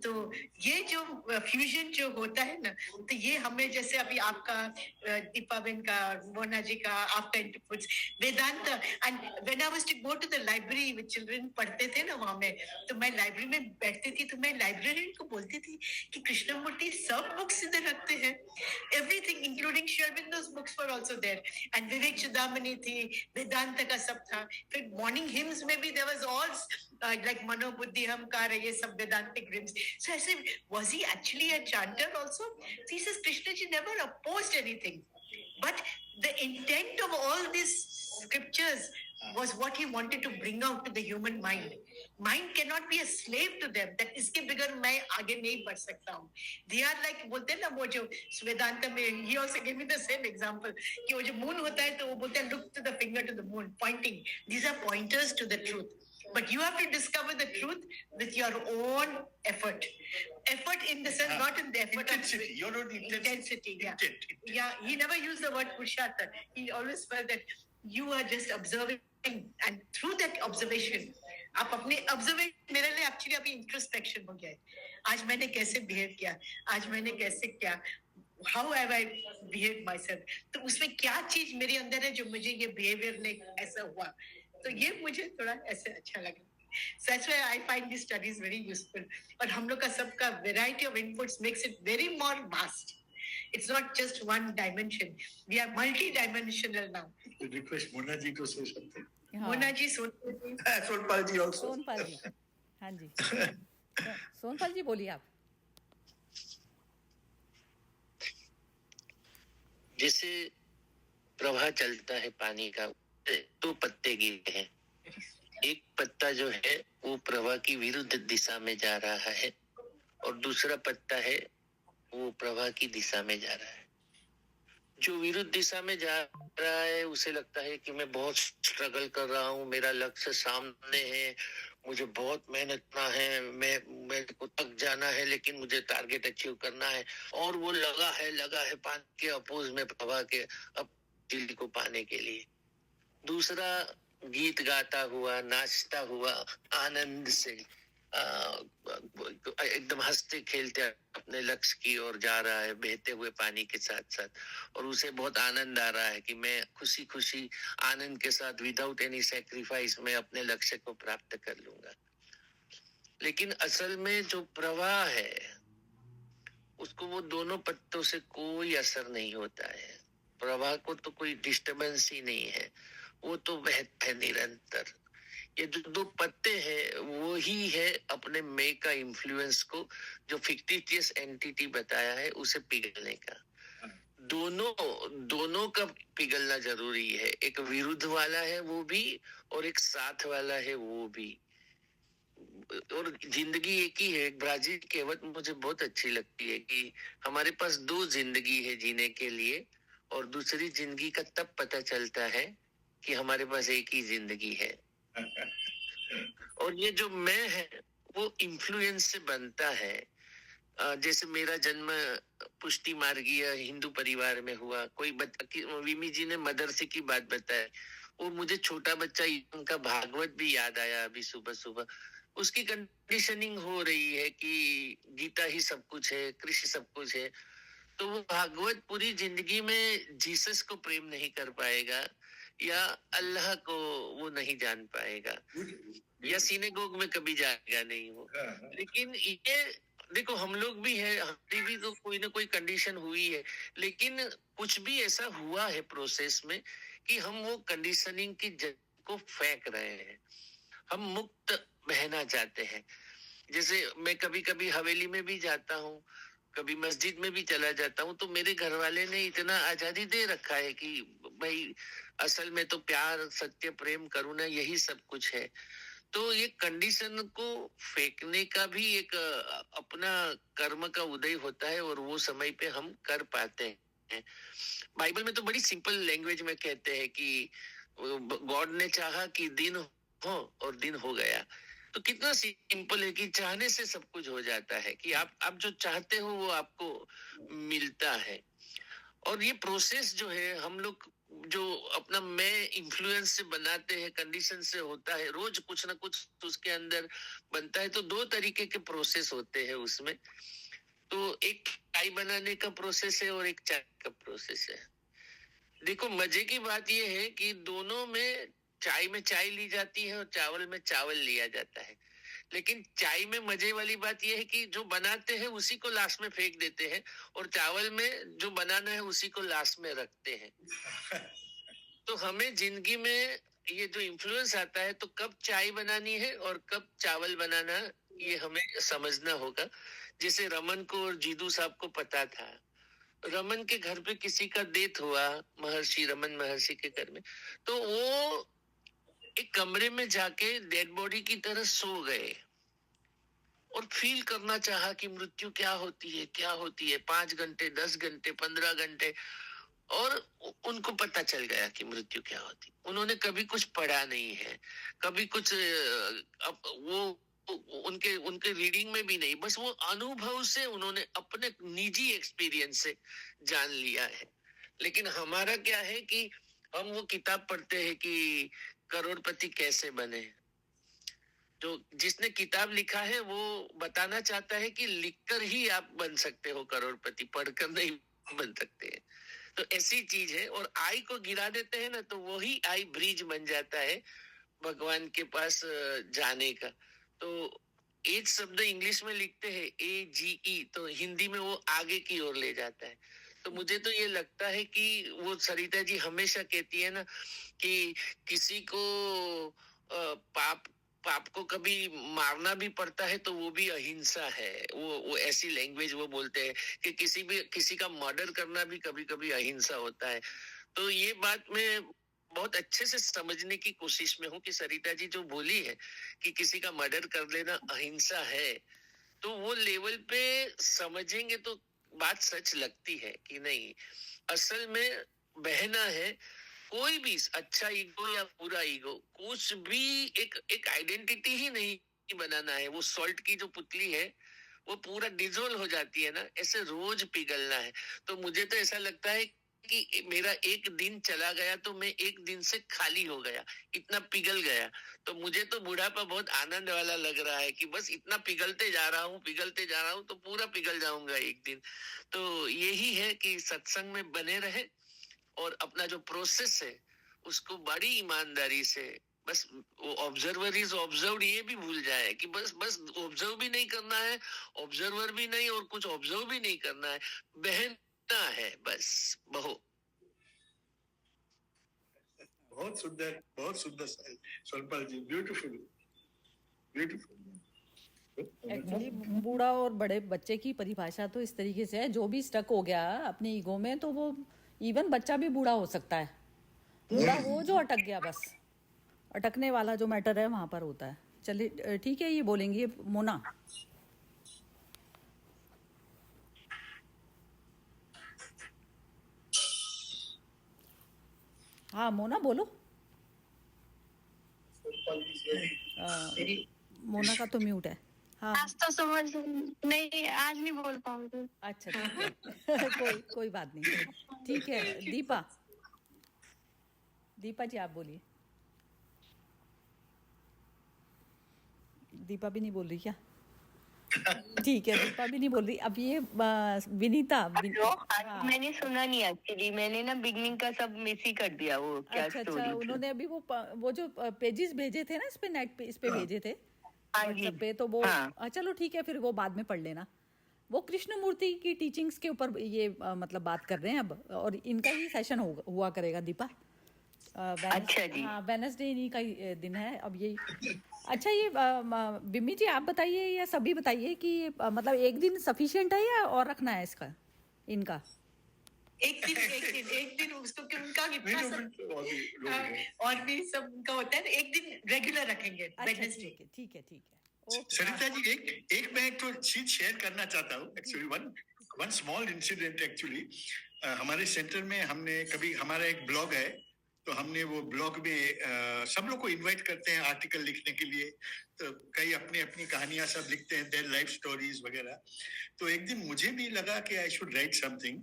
तो ये जो फ्यूजन जो होता है ना, तो ये हमें जैसे अभी आपका दीपाबेन का, मोना जी का, आपका interrupts Vedanta, and when I was to go to the library with children, पढ़ते थे ना वहां में, तो मैं लाइब्रेरी में बैठती थी, तो मैं लाइब्रेरियन को बोलती थी कि कृष्णमूर्ति सब बुक्स इधर रखते हैं, everything including Shri Aurobindo's books were also there, and Vivek Chudamani थी, वेदांत का सब था. फिर मॉर्निंग हिम्स में भी there was all like मनोबुद्धि हमकार, ये सब वेदांतिक hymns. So I said, was he actually a chanter also? So he says Krishna ji never opposed anything, but the intent of all these scriptures was what he wanted to bring out to the human mind. Mind cannot be a slave to them, that इसके बगैर मैं आगे नहीं बढ़ सकता हूँ. They are like, बोलते हैं ना वो जो वेदांत में, he also gave me the same example, कि वो जो moon होता है तो वो बोलते हैं look to the finger to the moon, pointing. These are pointers to the truth. But you have to discover the truth with your own effort. Effort in the sense, not in the effort intensity. of Your own intensity. Yeah. Intent. Yeah, he never used the word purushārtha. He always felt that you are just observing, and through that observation, आप अपने observation, मेरे लिए actually अभी introspection हो गया है. आज मैंने कैसे बिहेव किया, आज मैंने कैसे किया, how have I behave my self, तो उसमें क्या चीज मेरे अंदर है जो मुझे ये बिहेवियर ने ऐसा हुआ, तो ये मुझे थोड़ा ऐसे अच्छा लगा. So that's why I find these studies very useful. और हम लोग का सबका variety of inputs makes it very more vast. It's not just one dimension. We are multi-dimensional now. I request Mona ji to say something. Mona ji, Sonpal ji also. Sonpal जी, हाँ जी. सोनपाल जी बोलिए आप. जैसे प्रवाह चलता है पानी का, दो पत्ते गिरे हैं, एक पत्ता जो है वो प्रवाह की विरुद्ध दिशा में जा रहा है, और दूसरा पत्ता है वो प्रवाह की दिशा में जा रहा है. जो विरुद्ध दिशा में जा रहा है उसे लगता है कि मैं बहुत स्ट्रगल कर रहा हूँ, मेरा लक्ष्य सामने है, मुझे बहुत मेहनत करना है, मेरे को थक जाना है, लेकिन मुझे टारगेट अचीव करना है, और वो लगा है पानी के अपोज में, प्रवाह के अब दिल को पाने के लिए. दूसरा गीत गाता हुआ, नाचता हुआ, आनंद से एकदम हंसते खेलते अपने लक्ष्य की ओर जा रहा है बहते हुए पानी के साथ साथ, और उसे बहुत आनंद आ रहा है कि मैं खुशी खुशी आनंद के साथ विदाउट एनी सेक्रीफाइस में अपने लक्ष्य को प्राप्त कर लूंगा। लेकिन असल में जो प्रवाह है उसको वो दोनों पत्तों से कोई असर नहीं होता है। प्रवाह को तो कोई डिस्टरबेंस ही नहीं है, वो तो बहता है निरंतर। ये जो दो पत्ते हैं वो ही है अपने मैं का इन्फ्लुएंस को, जो फिक्टिशियस एंटिटी बताया है, उसे पिघलने का। दोनों का पिघलना जरूरी है। एक विरुद्ध वाला है वो भी, और एक साथ वाला है वो भी। और जिंदगी एक ही है। ब्राजील की कहावत मुझे बहुत अच्छी लगती है कि हमारे पास दो जिंदगी है जीने के लिए, और दूसरी जिंदगी का तब पता चलता है कि हमारे पास एक ही जिंदगी है। और ये जो मैं है वो इन्फ्लुएंस से बनता है। जैसे मेरा जन्म पुष्टि मार्गीय हिंदू परिवार में हुआ। कोई विमी जी ने मदरसे की बात बताई, वो मुझे छोटा बच्चा उनका भागवत भी याद आया अभी सुबह सुबह। उसकी कंडीशनिंग हो रही है कि गीता ही सब कुछ है, कृष्ण सब कुछ है। तो वो भागवत पूरी जिंदगी में जीसस को प्रेम नहीं कर पाएगा, या अल्लाह को वो नहीं जान पाएगा, या सिनेगोग में कभी जाएगा नहीं वो। लेकिन ये देखो, हम लोग भी है, हमारी भी तो कोई ना कोई कंडीशन हुई है, लेकिन कुछ भी ऐसा हुआ है प्रोसेस में कि हम वो कंडीशनिंग की जड़ को फेंक रहे हैं। हम मुक्त बहना चाहते हैं। जैसे मैं कभी कभी हवेली में भी जाता हूँ, कभी मस्जिद में भी चला जाता हूँ, तो मेरे घर वाले ने इतना आजादी दे रखा है कि भाई असल में तो प्यार, सत्य, प्रेम, करुणा यही सब कुछ है। तो ये कंडीशन को फेंकने का भी एक अपना कर्म का उदय होता है, और वो समय पे हम कर पाते हैं। बाइबल में तो बड़ी सिंपल लैंग्वेज में कहते हैं कि गॉड ने चाहा कि दिन हो और दिन हो गया। तो कितना सिंपल है कि चाहने से सब कुछ हो जाता है, कि आप जो चाहते हो वो आपको मिलता है। और ये प्रोसेस जो है, हम लोग जो अपना मैं इन्फ्लुएंस से बनाते हैं, कंडीशन से होता है, रोज कुछ ना कुछ उसके अंदर बनता है। तो दो तरीके के प्रोसेस होते हैं उसमें। तो एक चाय बनाने का प्रोसेस है और एक चाय का प्रोसेस है। देखो, मजे की बात यह है कि दोनों में चाय में चाय ली जाती है और चावल में चावल लिया जाता है। लेकिन चाय में मजे वाली बात यह है कि जो बनाते हैं उसी को लास्ट में फेंक देते हैं, और चावल में जो बनाना है उसी को लास्ट में रखते हैं। तो हमें जिंदगी में ये जो इन्फ्लुएंस आता है, तो कब चाय बनानी है और कब चावल बनाना, ये हमें समझना होगा। जैसे रमन को और जीदू साहब को पता था। रमन के घर पे किसी का डेथ हुआ, महर्षि रमन महर्षि के घर में, तो वो एक कमरे में जाके डेड बॉडी की तरह सो गए और फील करना चाहा कि मृत्यु क्या होती है, क्या होती है। 5 घंटे, 10 घंटे, 15 घंटे, और उनको पता चल गया कि मृत्यु क्या होती। उन्होंने कभी कुछ पढ़ा नहीं है, कभी कुछ वो उनके रीडिंग में भी नहीं, बस वो अनुभव से उन्होंने अपने निजी एक्सपीरियंस से जान लिया है। लेकिन हमारा क्या है कि हम वो किताब पढ़ते हैं कि करोड़पति कैसे बने। जो जिसने किताब लिखा है वो बताना चाहता है कि लिखकर ही आप बन सकते हो करोड़पति, पढ़कर नहीं बन सकते हैं। तो ऐसी चीज है। और आई को गिरा देते हैं ना, तो वही आई ब्रिज बन जाता है भगवान के पास जाने का। तो एज शब्द इंग्लिश में लिखते हैं AGE, तो हिंदी में वो आगे की ओर ले जाता है। तो मुझे तो ये लगता है कि वो सरिता जी हमेशा कहती है ना कि किसी को पाप को कभी मारना भी पड़ता है तो वो भी अहिंसा है। वो ऐसी लैंग्वेज वो बोलते हैं कि किसी का मर्डर करना भी कभी कभी अहिंसा होता है। तो ये बात मैं बहुत अच्छे से समझने की कोशिश में हूँ कि सरिता जी जो बोली है कि किसी का मर्डर कर लेना अहिंसा है, तो वो लेवल पे समझेंगे तो बात सच लगती है कि नहीं, असल में बहना है। कोई भी अच्छा ईगो या पूरा ईगो, कुछ भी एक आइडेंटिटी ही नहीं बनाना है। वो सॉल्ट की जो पुतली है वो पूरा डिजोल्व हो जाती है ना, ऐसे रोज पिघलना है। तो मुझे तो ऐसा लगता है कि मेरा एक दिन चला गया तो मैं एक दिन से खाली हो गया, इतना पिघल गया। तो मुझे तो बुढ़ापा बहुत आनंद वाला लग रहा है कि बस इतना पिघलते जा रहा हूँ तो पूरा पिघल जाऊंगा एक दिन। तो यही है कि सत्संग में बने रहे और अपना जो प्रोसेस है उसको बड़ी ईमानदारी से, बस ऑब्जर्वर इज ऑब्जर्व ये भी भूल जाए कि बस ऑब्जर्व भी नहीं करना है, ऑब्जर्वर भी नहीं और कुछ ऑब्जर्व भी नहीं करना है, बहना है बस बहुत सुंदर स्वरूपाल जी, ब्यूटीफुल। एक्चुअली बूढ़ा और बड़े बच्चे की परिभाषा तो इस तरीके से है, जो भी स्टक हो गया अपनी ईगो में, तो वो इवन बच्चा भी बूढ़ा हो सकता है। बूढ़ा वो जो अटक गया, बस अटकने वाला जो मैटर है वहां पर होता है। चलिए ठीक है, ये बोलेंगी मोना। हाँ मोना बोलो। मोना का तो म्यूट है। हाँ आज तो समझ नहीं, आज नहीं बोल पाऊंगी। अच्छा ठीक है कोई बात नहीं, ठीक है। दीपा जी आप बोलिए। दीपा भी नहीं बोल रही क्या? ठीक है, दीपा भी नहीं बोल रही। अब ये विनीता। हाँ। मैंने सुना नहीं एक्चुअली, मैंने ना बिगनिंग का सब मिस ही कर दिया। वो क्या अच्छा, उन्होंने अभी वो जो पेजेस भेजे थे ना इस पे, नेट पे, इस पे भेजे थे व्हाट्सएप पे, तो वो चलो ठीक है, फिर वो बाद में पढ़ लेना। वो कृष्णमूर्ति की टीचिंग्स के ऊपर ये मतलब बात कर रहे हैं अब, और इनका ही सेशन हुआ करेगा दीपा। अच्छा जी। हाँ, वेडनेसडे इन्हीं का ही दिन है अब ये। अच्छा, ये बिम्मी जी आप बताइए या सभी बताइए कि मतलब एक दिन सफिशिएंट है या और रखना है इसका, इनका? एक दिन उसको उनका कितना सब और भी सब उनका होता है, एक दिन रेगुलर रखेंगे वेडनेसडे। ठीक है। सरिता जी, एक मैं तो चीज शेयर करना चाहता हूँ actually. One small incident actually. हमारे सेंटर में हमने कभी, हमारा एक ब्लॉग है, तो हमने वो ब्लॉग में सब लोग को इनवाइट करते हैं आर्टिकल लिखने के लिए। तो कई अपनी कहानियां सब लिखते हैं, देयर लाइफ स्टोरीज वगैरह। तो एक दिन मुझे भी लगा कि आई शुड राइट समथिंग,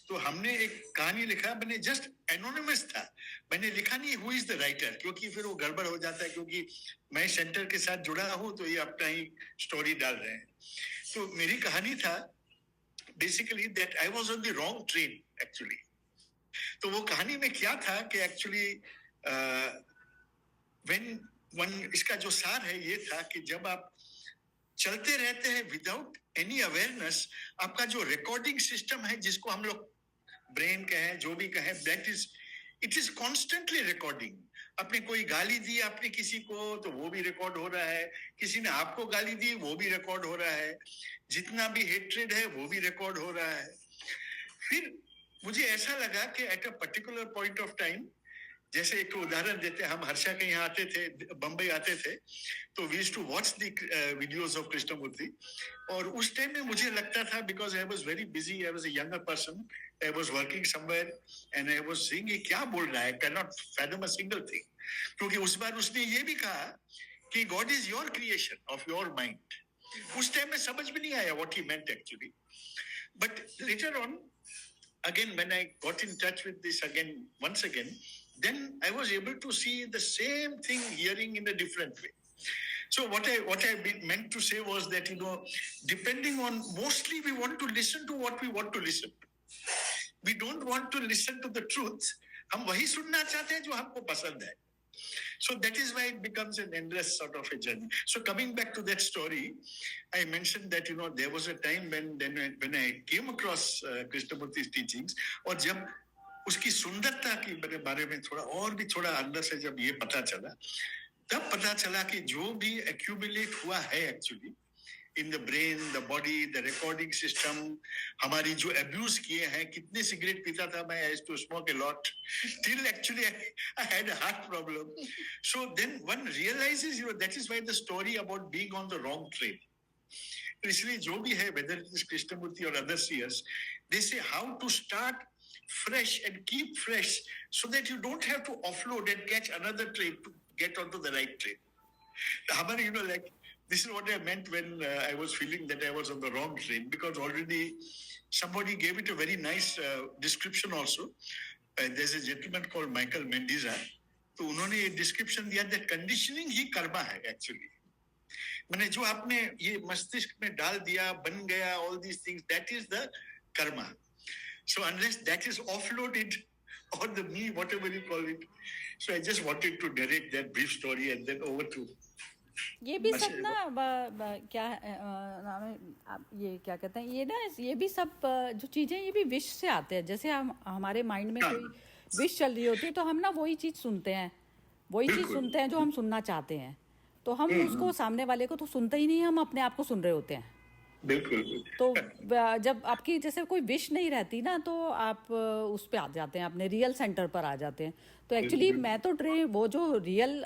तो हमने एक कहानी लिखा। मैंने जस्ट एनोनिमस था, मैंने लिखा नहीं हु इज द राइटर, क्योंकि फिर वो गड़बड़ हो जाता है, क्योंकि मैं सेंटर के साथ जुड़ा हूं तो ये अपना ही स्टोरी डाल रहे हैं। तो मेरी कहानी था basically that I was on the wrong train actually. तो वो कहानी में क्या था कि एक्चुअली इसका जो सार है ये था कि जब आप चलते रहते हैं विदाउट एनी अवेयरनेस, आपका जो रिकॉर्डिंग सिस्टम है, जिसको हम लोग ब्रेन कहें, जो भी कहें, इट इज कॉन्स्टेंटली रिकॉर्डिंग। आपने कोई गाली दी आपने किसी को, तो वो भी रिकॉर्ड हो रहा है। किसी ने आपको गाली दी, वो भी रिकॉर्ड हो रहा है। जितना भी हेट्रेड है वो भी रिकॉर्ड हो रहा है। फिर मुझे ऐसा लगा कि at a particular point of time, जैसे एक उदाहरण देते हैं, हम हर्षा के यहाँ आते थे, बम्बई आते थे, तो we used to watch the videos of Krishnamurti. और उस टाइम में मुझे लगता था, because I was very busy, I was a younger person, I was working somewhere and I was seeing ये क्या बोल रहा है, can not fathom a single thing. क्योंकि उस बार उसने ये भी कहा कि God is your creation of your mind. उस टाइम में समझ में नहीं आया what he meant actually, but later on again when I got in touch with this once again, then I was able to see the same thing hearing in a different way. So what I meant to say was that, you know, depending on, mostly we want to listen to what we want to listen to. We don't want to listen to the truth. हम वही सुनना चाहते हैं जो हमको पसंद है. So that is why it becomes an endless sort of a journey. So coming back to that story, I mentioned that, you know, there was a time when I came across Krishnamurti's teachings, और जब उसकी सुंदरता के बारे में थोड़ा अंदर से जब ये पता चला, तब पता चला कि जो भी accumulate हुआ है actually in the brain, the body, the recording system, हमारी जो abuse किए हैं, कितने सिगरेट पीता था मैं, I used to smoke a lot, till actually I had a heart problem. So then one realizes, you know, that is why the story about being on the wrong train. इसलिए जो भी है, whether it is Krishnamurti or other seers, they say how to start fresh and keep fresh so that you don't have to offload and catch another train to get onto the right train. हमारे, you know, like This is what I meant when I was feeling that I was on the wrong train, because already somebody gave it a very nice description also. There's a gentleman called Michael Mendiza. तो उन्होंने ये description दिया that conditioning ही कर्मा है actually. मैंने जो आपने ये मस्तिष्क में डाल दिया, बन गया, all these things, that is the karma. So unless that is offloaded, or the me, whatever you call it. So I just wanted to narrate that brief story and then over to. ये भी सब ना क्या नाम है ये क्या कहते हैं, ये ना ये भी सब जो चीज़ें ये भी विश से आते हैं. जैसे हम हमारे माइंड में कोई विश चल रही होती है तो हम ना वही चीज़ सुनते हैं, वही चीज़ सुनते हैं जो हम सुनना चाहते हैं. तो हम उसको सामने वाले को तो सुनते ही नहीं, हम अपने आप को सुन रहे होते हैं. बिल्कुल. तो जब आपकी जैसे कोई विश नहीं रहती ना तो आप उस पे आ जाते हैं, अपने रियल सेंटर पर आ जाते हैं. तो एक्चुअली मैं तो ट्रेन वो जो रियल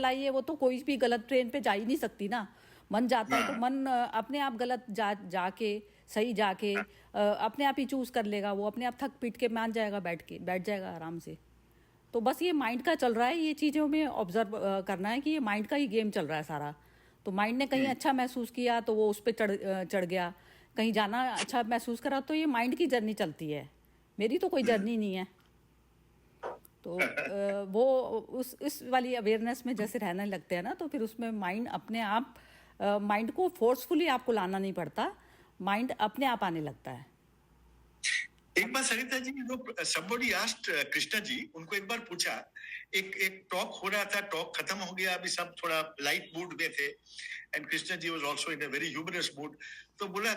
आई है वो तो कोई भी गलत ट्रेन पे जा ही नहीं सकती ना. मन जाता है तो मन अपने आप गलत जाके सही जाके अपने आप ही चूज कर लेगा. वो अपने आप थक पीट के मान जाएगा, बैठ जाएगा आराम से. तो बस ये माइंड का चल रहा है, ये चीज़ों में ऑब्जर्व करना है कि ये माइंड का ही गेम चल रहा है सारा. तो माइंड ने कहीं अच्छा महसूस किया तो वो उस पर चढ़ गया, कहीं जाना अच्छा महसूस करा तो ये माइंड की जर्नी चलती है, मेरी तो कोई जर्नी नहीं है. तो वो इस वाली अवेयरनेस में जैसे रहने लगते हैं ना तो फिर उसमें माइंड अपने आप, माइंड को फोर्सफुली आपको लाना नहीं पड़ता, माइंड अपने आप आने लगता है. एक बार सरिता जी, somebody asked कृष्णा जी, उनको एक बार पूछा, एक टॉक हो रहा था, टॉक खत्म हो गया, अभी सब थोड़ा लाइट मूड में थे, and Krishna ji was also in a very humorous mood. तो बोला,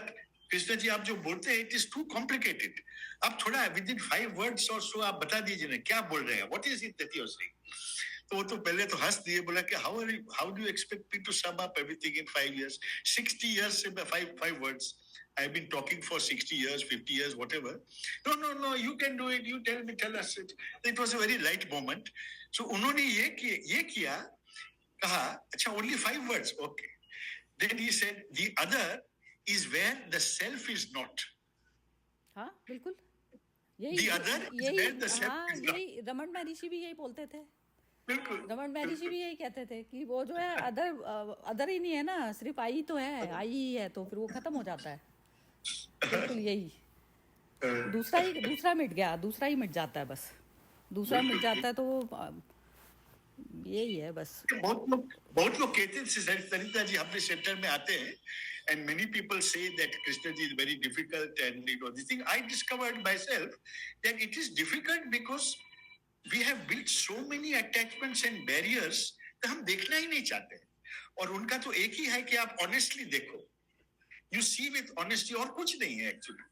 कृष्णा जी आप जो बोलते हैं इट इज टू कॉम्प्लिकेटेड, आप थोड़ा विद इन 5 वर्ड्स और सो आप बता दीजिए ना क्या बोल रहे हैं, what is it that you are saying. तो वो तो पहले तो हंस दिए, बोला कि how do you expect me to sum up everything in 5 years, 60 years in 5 words. I've been talking for 60 years, 50 years, whatever. No, you can do it. You tell us it. It was a very light moment. So उन्होंने ये किया, कहा, अच्छा, only 5 words, okay. Then he said, the other is where the self is not. हाँ, बिल्कुल. The other is where the self is not. यही रमन महर्षि भी यही बोलते थे. बिल्कुल. रमन महर्षि भी यही कहते थे कि वो जो है अदर ही नहीं है ना, सिर्फ आई तो है, आई ही है, तो फिर वो खत्म हो जाता है. बिल्कुल यही. दूसरा मिट गया, दूसरा ही मिट जाता है, बस दूसरा मिट जाता है तो यही है बस. बहुत लोग कहते हैं सरिता जी अपने सेंटर में आते हैं, and many people say that Krishna ji is very difficult, and you know this thing. I discovered myself that it is difficult because we have built so many attachments and barriers that हम देखना ही नहीं चाहते. और उनका तो एक ही है कि आप honestly देखो. You see with honesty, और कुछ नहीं है actually.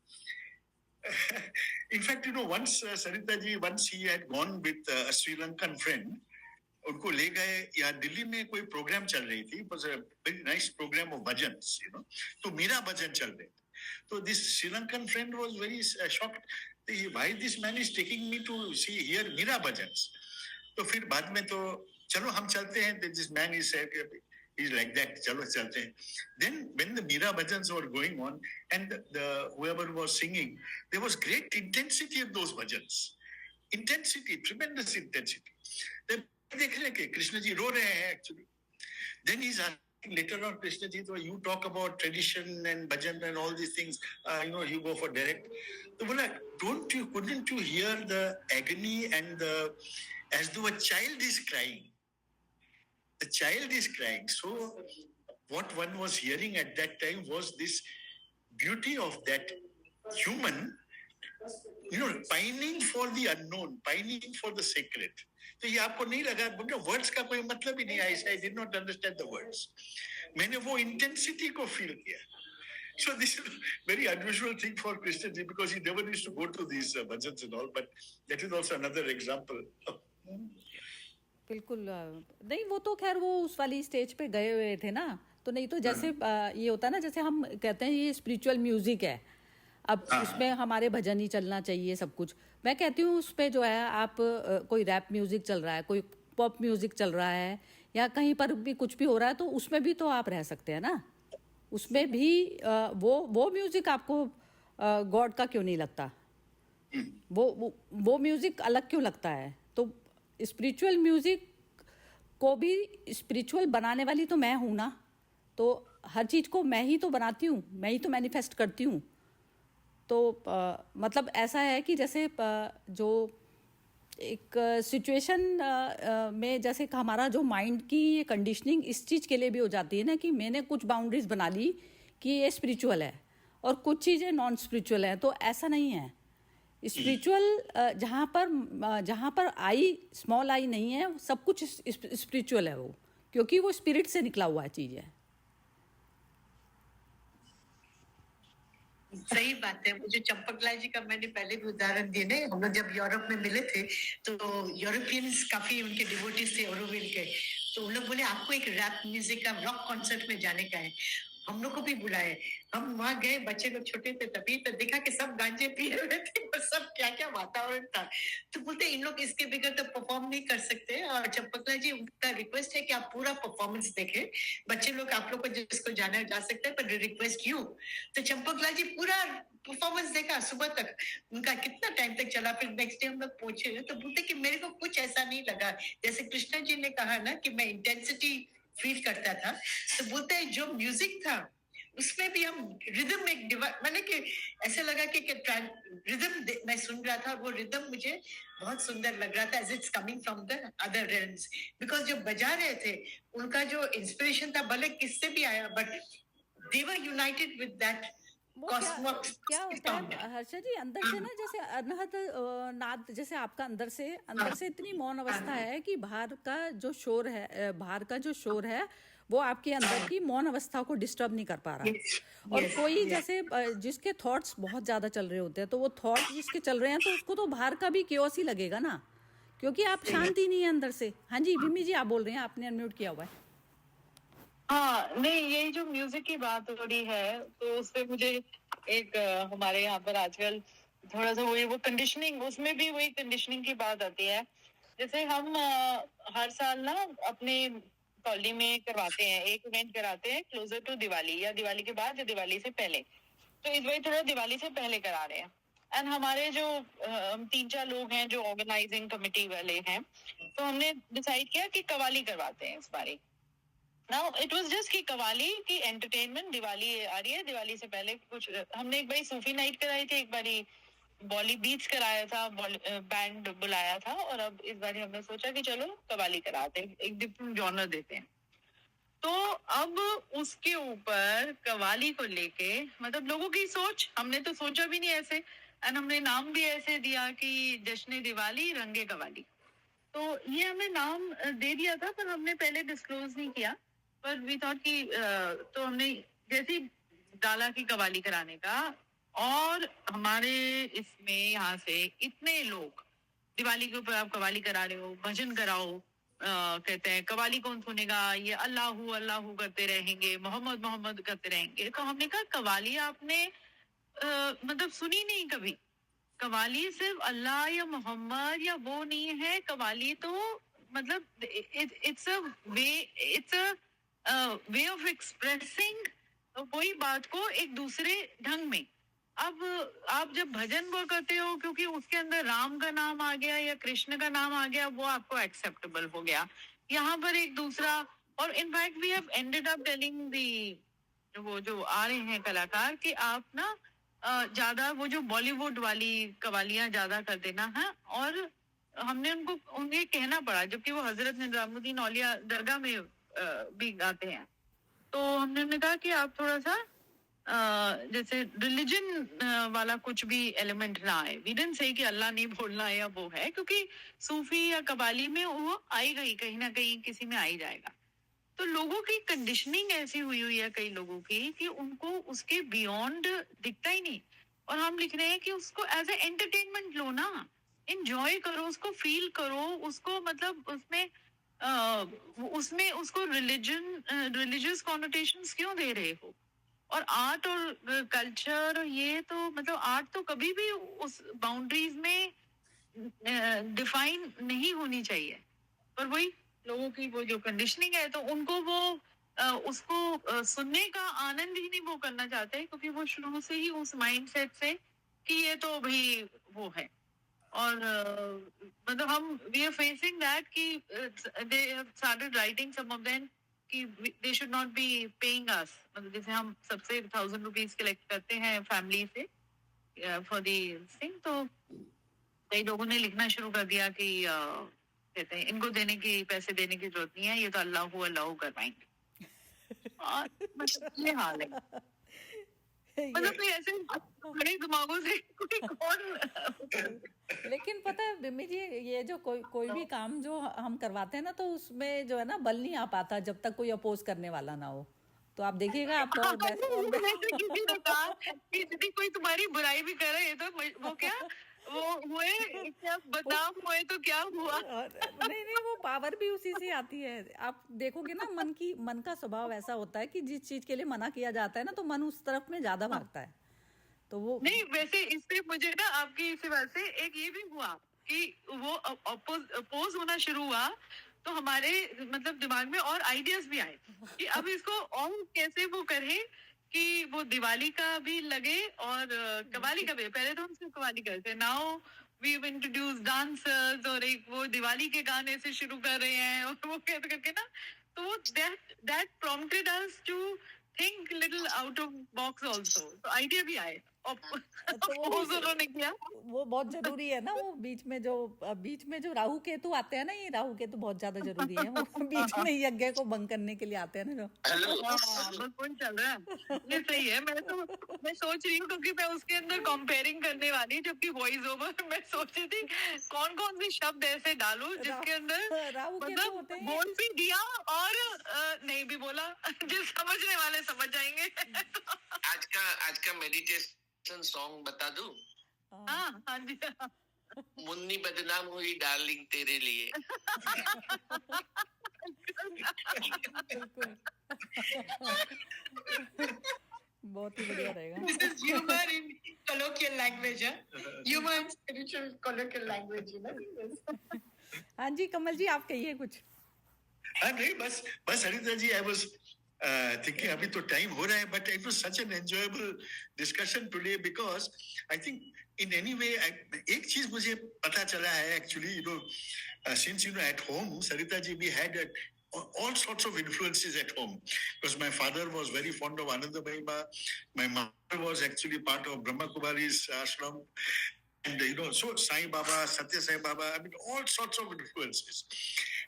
In fact, you know, once Sarita ji, once he had gone with a Sri Lankan friend, उनको ले गए, यहाँ दिल्ली में कोई प्रोग्राम चल रही थी, was a very nice program of bhajans, you know. तो मीरा भजन चल रहे थे. तो this Sri Lankan friend was very shocked. Why this man is taking me to see here Meera bhajans. तो फिर बाद में तो चलो हम चलते हैं. This man is said, he's like that, चलो चलते हैं. Then when the Meera bhajans were going on and the whoever was singing, there was great intensity in those bhajans. Intensity, tremendous intensity. Then देख रहे कि कृष्ण जी रो रहे हैं actually. Then he's asking later on, Krishna ji, so you talk about tradition and bhajan and all these things, you know, you go for direct. तो बोला, couldn't you hear the agony and as though a child is crying. The child is crying. So what one was hearing at that time was this beauty of that human, you know, pining for the unknown, pining for the sacred. तो ये आपको नहीं लगा, words का कोई मतलब ही नहीं आया. I did not understand the words. मैंने वो इंटेंसिटी को फील किया. So this is a very unusual thing for Krishna ji because he never used to go to these bhajans and all, but that is also another example. बिल्कुल नहीं, वो तो खैर वो उस वाली स्टेज पे गए हुए थे ना. तो नहीं तो जैसे ये होता है ना, जैसे हम कहते हैं ये स्पिरिचुअल म्यूजिक है, अब उसमें हमारे भजन ही चलना चाहिए सब कुछ. मैं कहती हूँ उस पे जो है आप कोई रैप म्यूजिक चल रहा है, कोई पॉप म्यूजिक चल रहा है, या कहीं पर भी कुछ भी हो रहा है, तो उसमें भी तो आप रह सकते हैं ना. उसमें भी वो म्यूजिक आपको गॉड का क्यों नहीं लगता, वो म्यूजिक अलग क्यों लगता है. तो स्पिरिचुअल म्यूजिक को भी स्पिरिचुअल बनाने वाली तो मैं हूँ ना, तो हर चीज़ को मैं ही तो बनाती हूँ, मैं ही तो मैनिफेस्ट करती हूँ। तो मतलब ऐसा है कि जैसे जो एक सिचुएशन में जैसे कि हमारा जो माइंड की ये कंडीशनिंग इस चीज़ के लिए भी हो जाती है ना कि मैंने कुछ बाउंड्रीज बना ली कि ये स्पिरिचुअल है और कुछ चीज़ें नॉन स्पिरिचुअल हैं, तो ऐसा नहीं है। स्पिरिचुअल जहाँ पर आई, स्मॉल आई नहीं है, सब कुछ स्पिरिचुअल है वो, क्योंकि वो स्पिरिट से निकला हुआ चीज़ है। सही बात है। मुझे चंपकलाल जी का मैंने पहले भी उदाहरण दिए ना, हम लोग जब यूरोप में मिले थे तो यूरोपियंस काफी उनके डिवोटीज थे ओरोविल के, तो उन लोग बोले आपको एक रैप म्यूजिक का रॉक कॉन्सर्ट में जाने का है, हम लोग को भी बुलाए। हम वहां गए, बच्चे लोग छोटे थे तभी, तो देखा कि सब गांजे पिए हुए थे और सब क्या क्या वातावरण था। तो बोलते इन लोग इसके बगैर तो परफॉर्म नहीं कर सकते, और चंपकलाल जी उनका रिक्वेस्ट है कि आप पूरा परफॉर्मेंस देखें। बच्चे लोग आप लोग को जिसको जाना है जा सकते हैं, पर रिक्वेस्ट यू। तो चंपकलाल जी पूरा परफॉर्मेंस देखा सुबह तक, उनका कितना टाइम तक चला। फिर नेक्स्ट डे हम लोग पहुंचे तो बोलते कि मेरे को कुछ ऐसा नहीं लगा, जैसे कृष्णा जी ने कहा ना कि मैं इंटेंसिटी फील करता था, तो बोलते हैं जो म्यूजिक था उसमें भी हम रिदम एक मैंने कि ऐसे लगा कि रिदम मैं सुन रहा था, वो रिदम मुझे बहुत सुंदर लग रहा था, as it's coming from the other realms, because जो बजा रहे थे उनका जो इंस्पिरेशन था भले किससे भी आया, but they were United with that Cosmos. क्या होता है हर्षा जी, अंदर से ना जैसे अनहद नाद, जैसे आपका अंदर से इतनी मौन अवस्था है कि बाहर का जो शोर है वो आपके अंदर की मौन अवस्था को डिस्टर्ब नहीं कर पा रहा। और कोई जैसे जिसके थॉट्स बहुत ज्यादा चल रहे होते हैं, तो वो थॉट्स जिसके चल रहे हैं तो उसको तो बाहर का भी क्योस ही लगेगा ना, क्योंकि आप शांति नहीं है अंदर से। हाँ जी विमी जी आप बोल रहे हैं, आपने अनम्यूट किया हुआ है। हाँ नहीं, ये जो म्यूजिक की बात हो रही है तो उससे मुझे एक हमारे यहाँ पर आजकल थोड़ा सा वो कंडीशनिंग, उसमें भी वही कंडीशनिंग की बात आती है। जैसे हम हर साल ना अपने कॉलोनी में करवाते हैं, एक इवेंट कराते हैं क्लोजर टू दिवाली, या दिवाली के बाद या दिवाली से पहले। तो इस बार थोड़ा दिवाली से पहले करा रहे हैं। एंड हमारे जो 3-4 लोग हैं जो ऑर्गेनाइजिंग कमेटी वाले हैं, तो हमने डिसाइड किया कि कवाली करवाते हैं इस बारी। नाउ इट वाज जस्ट कि कवाली की एंटरटेनमेंट, दिवाली आ रही है, दिवाली से पहले कुछ हमने एक बारी सूफी नाइट कराई थी, एक बारी बॉली बीट्स कराया था, बैंड बुलाया था, और अब इस बार हमने सोचा कि चलो कवाली कराते हैं, एक डिफरेंट जॉनर देते हैं। तो अब उसके ऊपर कवाली को लेके मतलब लोगों की सोच, हमने तो सोचा भी नहीं ऐसे, एंड हमने नाम भी ऐसे दिया कि जश्न दिवाली रंगे कवाली। तो ये हमने नाम दे दिया था, पर हमने पहले डिस्क्लोज नहीं किया, पर वी थॉट कि तो हमने जैसे डाला कि कवाली कराने का, और हमारे इसमें यहाँ से इतने लोग दिवाली के ऊपर आप कवाली करा रहे हो, भजन कराओ, कहते हैं कवाली कौन सुनेगा, ये अल्लाहू अल्लाहू करते रहेंगे, मोहम्मद मोहम्मद करते रहेंगे। तो हमने कहा कवाली आपने मतलब सुनी नहीं कभी, कवाली सिर्फ अल्लाह या मोहम्मद या वो नहीं है, कवाली तो मतलब it's a way of expressing वही बात को एक दूसरे ढंग में। अब आप जब भजन वो करते हो, क्योंकि उसके अंदर राम का नाम आ गया या कृष्ण का नाम आ गया, वो आपको एक्सेप्टेबल हो गया। यहाँ पर एक दूसरा, और in fact we have ended up telling the वो जो आ रहे हैं कलाकार कि आप ना ज्यादा वो जो बॉलीवुड वाली कवालियां ज्यादा कर देना है, और हमने उन्हें कहना पड़ा, जबकि वो हजरत निजामुद्दीन औलिया दरगाह में भी गाते हैं। तो हमने उन्हें कहा कि आप थोड़ा सा जैसे रिलीजन वाला कुछ भी एलिमेंट ना आए। वी डिडंट से कि अल्लाह नहीं बोलना है या वो है, क्योंकि सूफी या कवाली में वो आएगा ही, कहीं ना कहीं किसी में आ ही जाएगा। तो लोगों की कंडीशनिंग ऐसी हुई है कई लोगों की कि उनको उसके बियॉन्ड दिखता ही नहीं, और हम लिख रहे हैं कि उसको एज ए एंटरटेनमेंट लो ना, एंजॉय करो, उसको फील करो, उसको मतलब उसमें उसको रिलीजियस कॉनोटेशंस क्यों दे रहे हो। और आर्ट और कल्चर, ये तो मतलब आर्ट तो कभी भी उस बाउंड्रीज में डिफाइन नहीं होनी चाहिए, पर वही लोगों की वो जो कंडीशनिंग है, तो उनको वो उसको सुनने का आनंद ही नहीं वो करना चाहते, क्योंकि वो शुरू से ही उस माइंडसेट से कि ये तो भाई वो है। और मतलब हम वी आर फेसिंग दैट कि they have started writing some of them कि they should not be paying us, मतलब जैसे हम सबसे 1,000 रुपीज कलेक्ट करते हैं फैमिली से फॉर दी थिंग, तो कई लोगों ने लिखना शुरू कर दिया कि कहते हैं इनको देने की, पैसे देने की जरूरत नहीं है, ये तो अल्लाह करवाएंगे। और मतलब ये हाल है, मतलब कोई ऐसे बड़े दिमागों से कोई कौन। लेकिन पता है बिम्मी जी, ये जो कोई भी काम जो हम करवाते हैं ना, तो उसमें जो है ना बल नहीं आ पाता जब तक कोई अपोज करने वाला ना हो। तो आप देखिएगा, आप किसी ने कहा कि यदि कोई तुम्हारी बुराई भी करे तो वो क्या, वो हुए क्या, बदनाम हुए तो क्या हुआ। नहीं, वो पावर भी उसी से आती है। आप देखोगे ना, मन का स्वभाव ऐसा होता है कि जिस चीज के लिए मना किया जाता है ना, तो मन उस तरफ में ज्यादा भागता है। तो वो नहीं, वैसे इससे मुझे ना आपकी इसी बात से एक ये भी हुआ कि वो अपोज होना शुरू हुआ, तो हमारे मतलब दिमाग में और आइडियाज भी आए कि अब इसको और कैसे वो करें कि वो दिवाली का भी लगे और कवाली का भी। पहले तो हम सिर्फ कवाली करते, now we have introduce dancers, और एक वो दिवाली के गाने से शुरू कर रहे हैं, और वो कहते करके ना, तो वो that prompted us to think little out of box also, तो आइडिया भी आए। उन्होंने किया, वो बहुत जरूरी है ना। वो बीच में जो राहु केतु आते हैं ना, ये राहु केतु बहुत ज्यादा जरूरी है। वो बीच में यज्ञ को भंग करने के लिए आते हैं ना जो। कौन चल रहा है, ये सही है। मैं सोच रही हूँ, क्योंकि मैं उसके अंदर कंपेयरिंग करने वाली, जबकि वॉइस ओवर मैं सोच रही थी कौन कौन से शब्द ऐसे डालूं जिसके अंदर राहु केतु मतलब होते हैं। बोल भी दिया और नहीं भी बोला, जो समझने वाले समझ जाएंगे। आज का मेडिटेशन सॉन्ग बता दूं? हाँ जी। मुन्नी बदनाम हुई डार्लिंग तेरे लिए। बहुत ही बढ़िया रहेगा। This is humor in colloquial language, huh? Humor in spiritual colloquial language, you know? हाँ जी, कमल जी आप कहिए कुछ। नहीं, बस हरिता जी, आई वाज thinking अभी तो टाइम हो रहा है, but it was such an enjoyable discussion today because I think in any way एक चीज मुझे पता चला है actually, you know, since you know at home, Sarita ji, we had all sorts of influences at home because my father was very fond of Ananda Mahima, my mother was actually part of Brahma Kumari's ashram, and you know, so Sai Baba, Satya Sai Baba, I mean, all sorts of influences.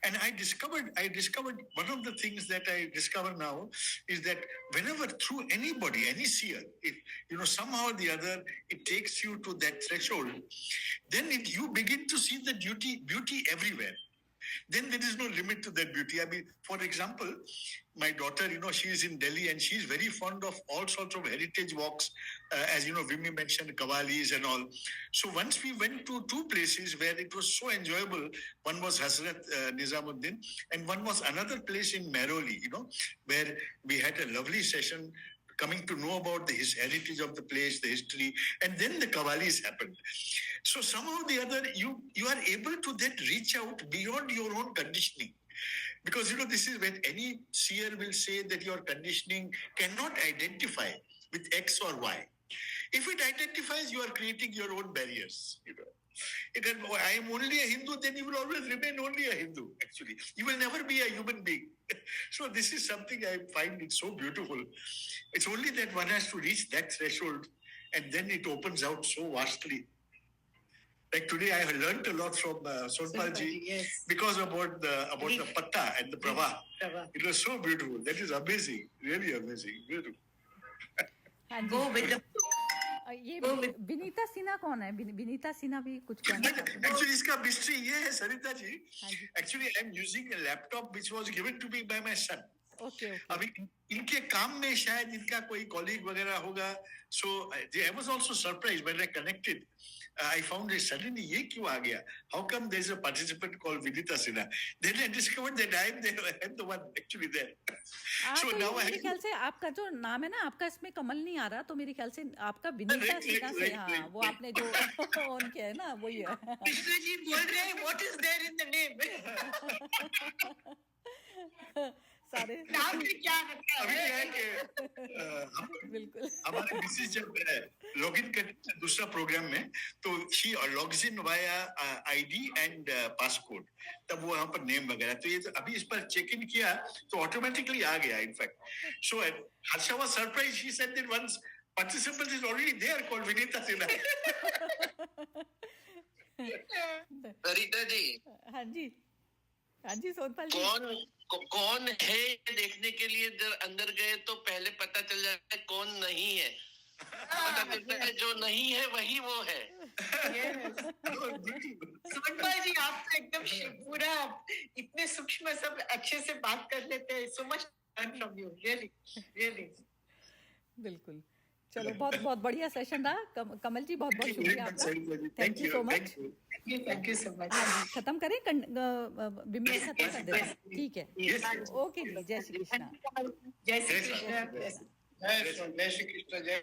And I discovered one of the things that I discover now is that whenever through anybody, any seer, if you know somehow or the other it takes you to that threshold, then you begin to see the beauty everywhere. Then there is no limit to that beauty. I mean, for example, my daughter, you know, she is in Delhi and she's very fond of all sorts of heritage walks, as you know, Vimy mentioned, Qawwalis and all. So once we went to two places where it was so enjoyable. One was Hazrat Nizamuddin and one was another place in Mehrauli, you know, where we had a lovely session coming to know about his heritage of the place, the history, and then the Qawwalis happened. So somehow or the other, you are able to then reach out beyond your own conditioning. Because, you know, this is when any seer will say that your conditioning cannot identify with X or Y. If it identifies, you are creating your own barriers. You know, I am only a Hindu, then you will always remain only a Hindu, actually. You will never be a human being. So this is something I find it so beautiful. It's only that one has to reach that threshold and then it opens out so vastly. Like today, I have learned a lot from Sonpal ji, yes, because about the patta and the prava. It was so beautiful. That is amazing, really amazing, beautiful. Go with the ये विनीता सिन्हा कौन है? विनीता सिन्हा भी कुछ कहना चाहती है? Actually, इसका mystery ये है, Sarita ji. Actually, I am using a laptop which was given to me by my son. Okay. अभी इनके काम में शायद इनका कोई colleague वगैरह होगा. So I was also surprised when I connected. I found it suddenly, ये क्यों आ गया? How come there is a participant called Vinita Sinha? Then I discovered that I am the one actually there. So तो now मेरे ख्याल से आपका जो नाम है ना, आपका इसमें कमल नहीं आ रहा, तो मेरे ख्याल से आपका विनीता सिन्हा से, हाँ, वो आपने जो ऑन किया है ना, वही है. Krishna ji बोल रहे हैं, what is there in the name? सारे नाम में क्या रखा अभी है? क्या है कि बिल्कुल हमारे मिसेज जब लॉग इन करती है दूसरा प्रोग्राम में, तो she logs in via ID and passcode, तब वो यहाँ पर नेम वगैरह, तो ये तो अभी इस पर चेक इन किया तो ऑटोमेटिकली आ गया in fact. So Harsha was surprise, she said that once participant is already there called Vinita Sinha. Sarita ji, हाँ जी सोनपाल जी. कौन है ये देखने के लिए जब अंदर गए तो पहले पता चल जाता है कौन नहीं है. पता चलता है जो नहीं है वही वो है. सोनपाल जी, आप तो एकदम पूरा इतने सूक्ष्म सब अच्छे से बात कर लेते हैं. So much learn from you, really. बिल्कुल. चलो, बहुत बहुत बढ़िया सेशन रहा. कमल जी, बहुत बहुत शुक्रिया आपका. Thank you so much. Thank you so much. खत्म करें, बिम्बे खत्म कर देते हैं. ठीक है, ओके जी. जय श्री कृष्णा. जय श्री कृष्ण. जय श्री कृष्ण. जय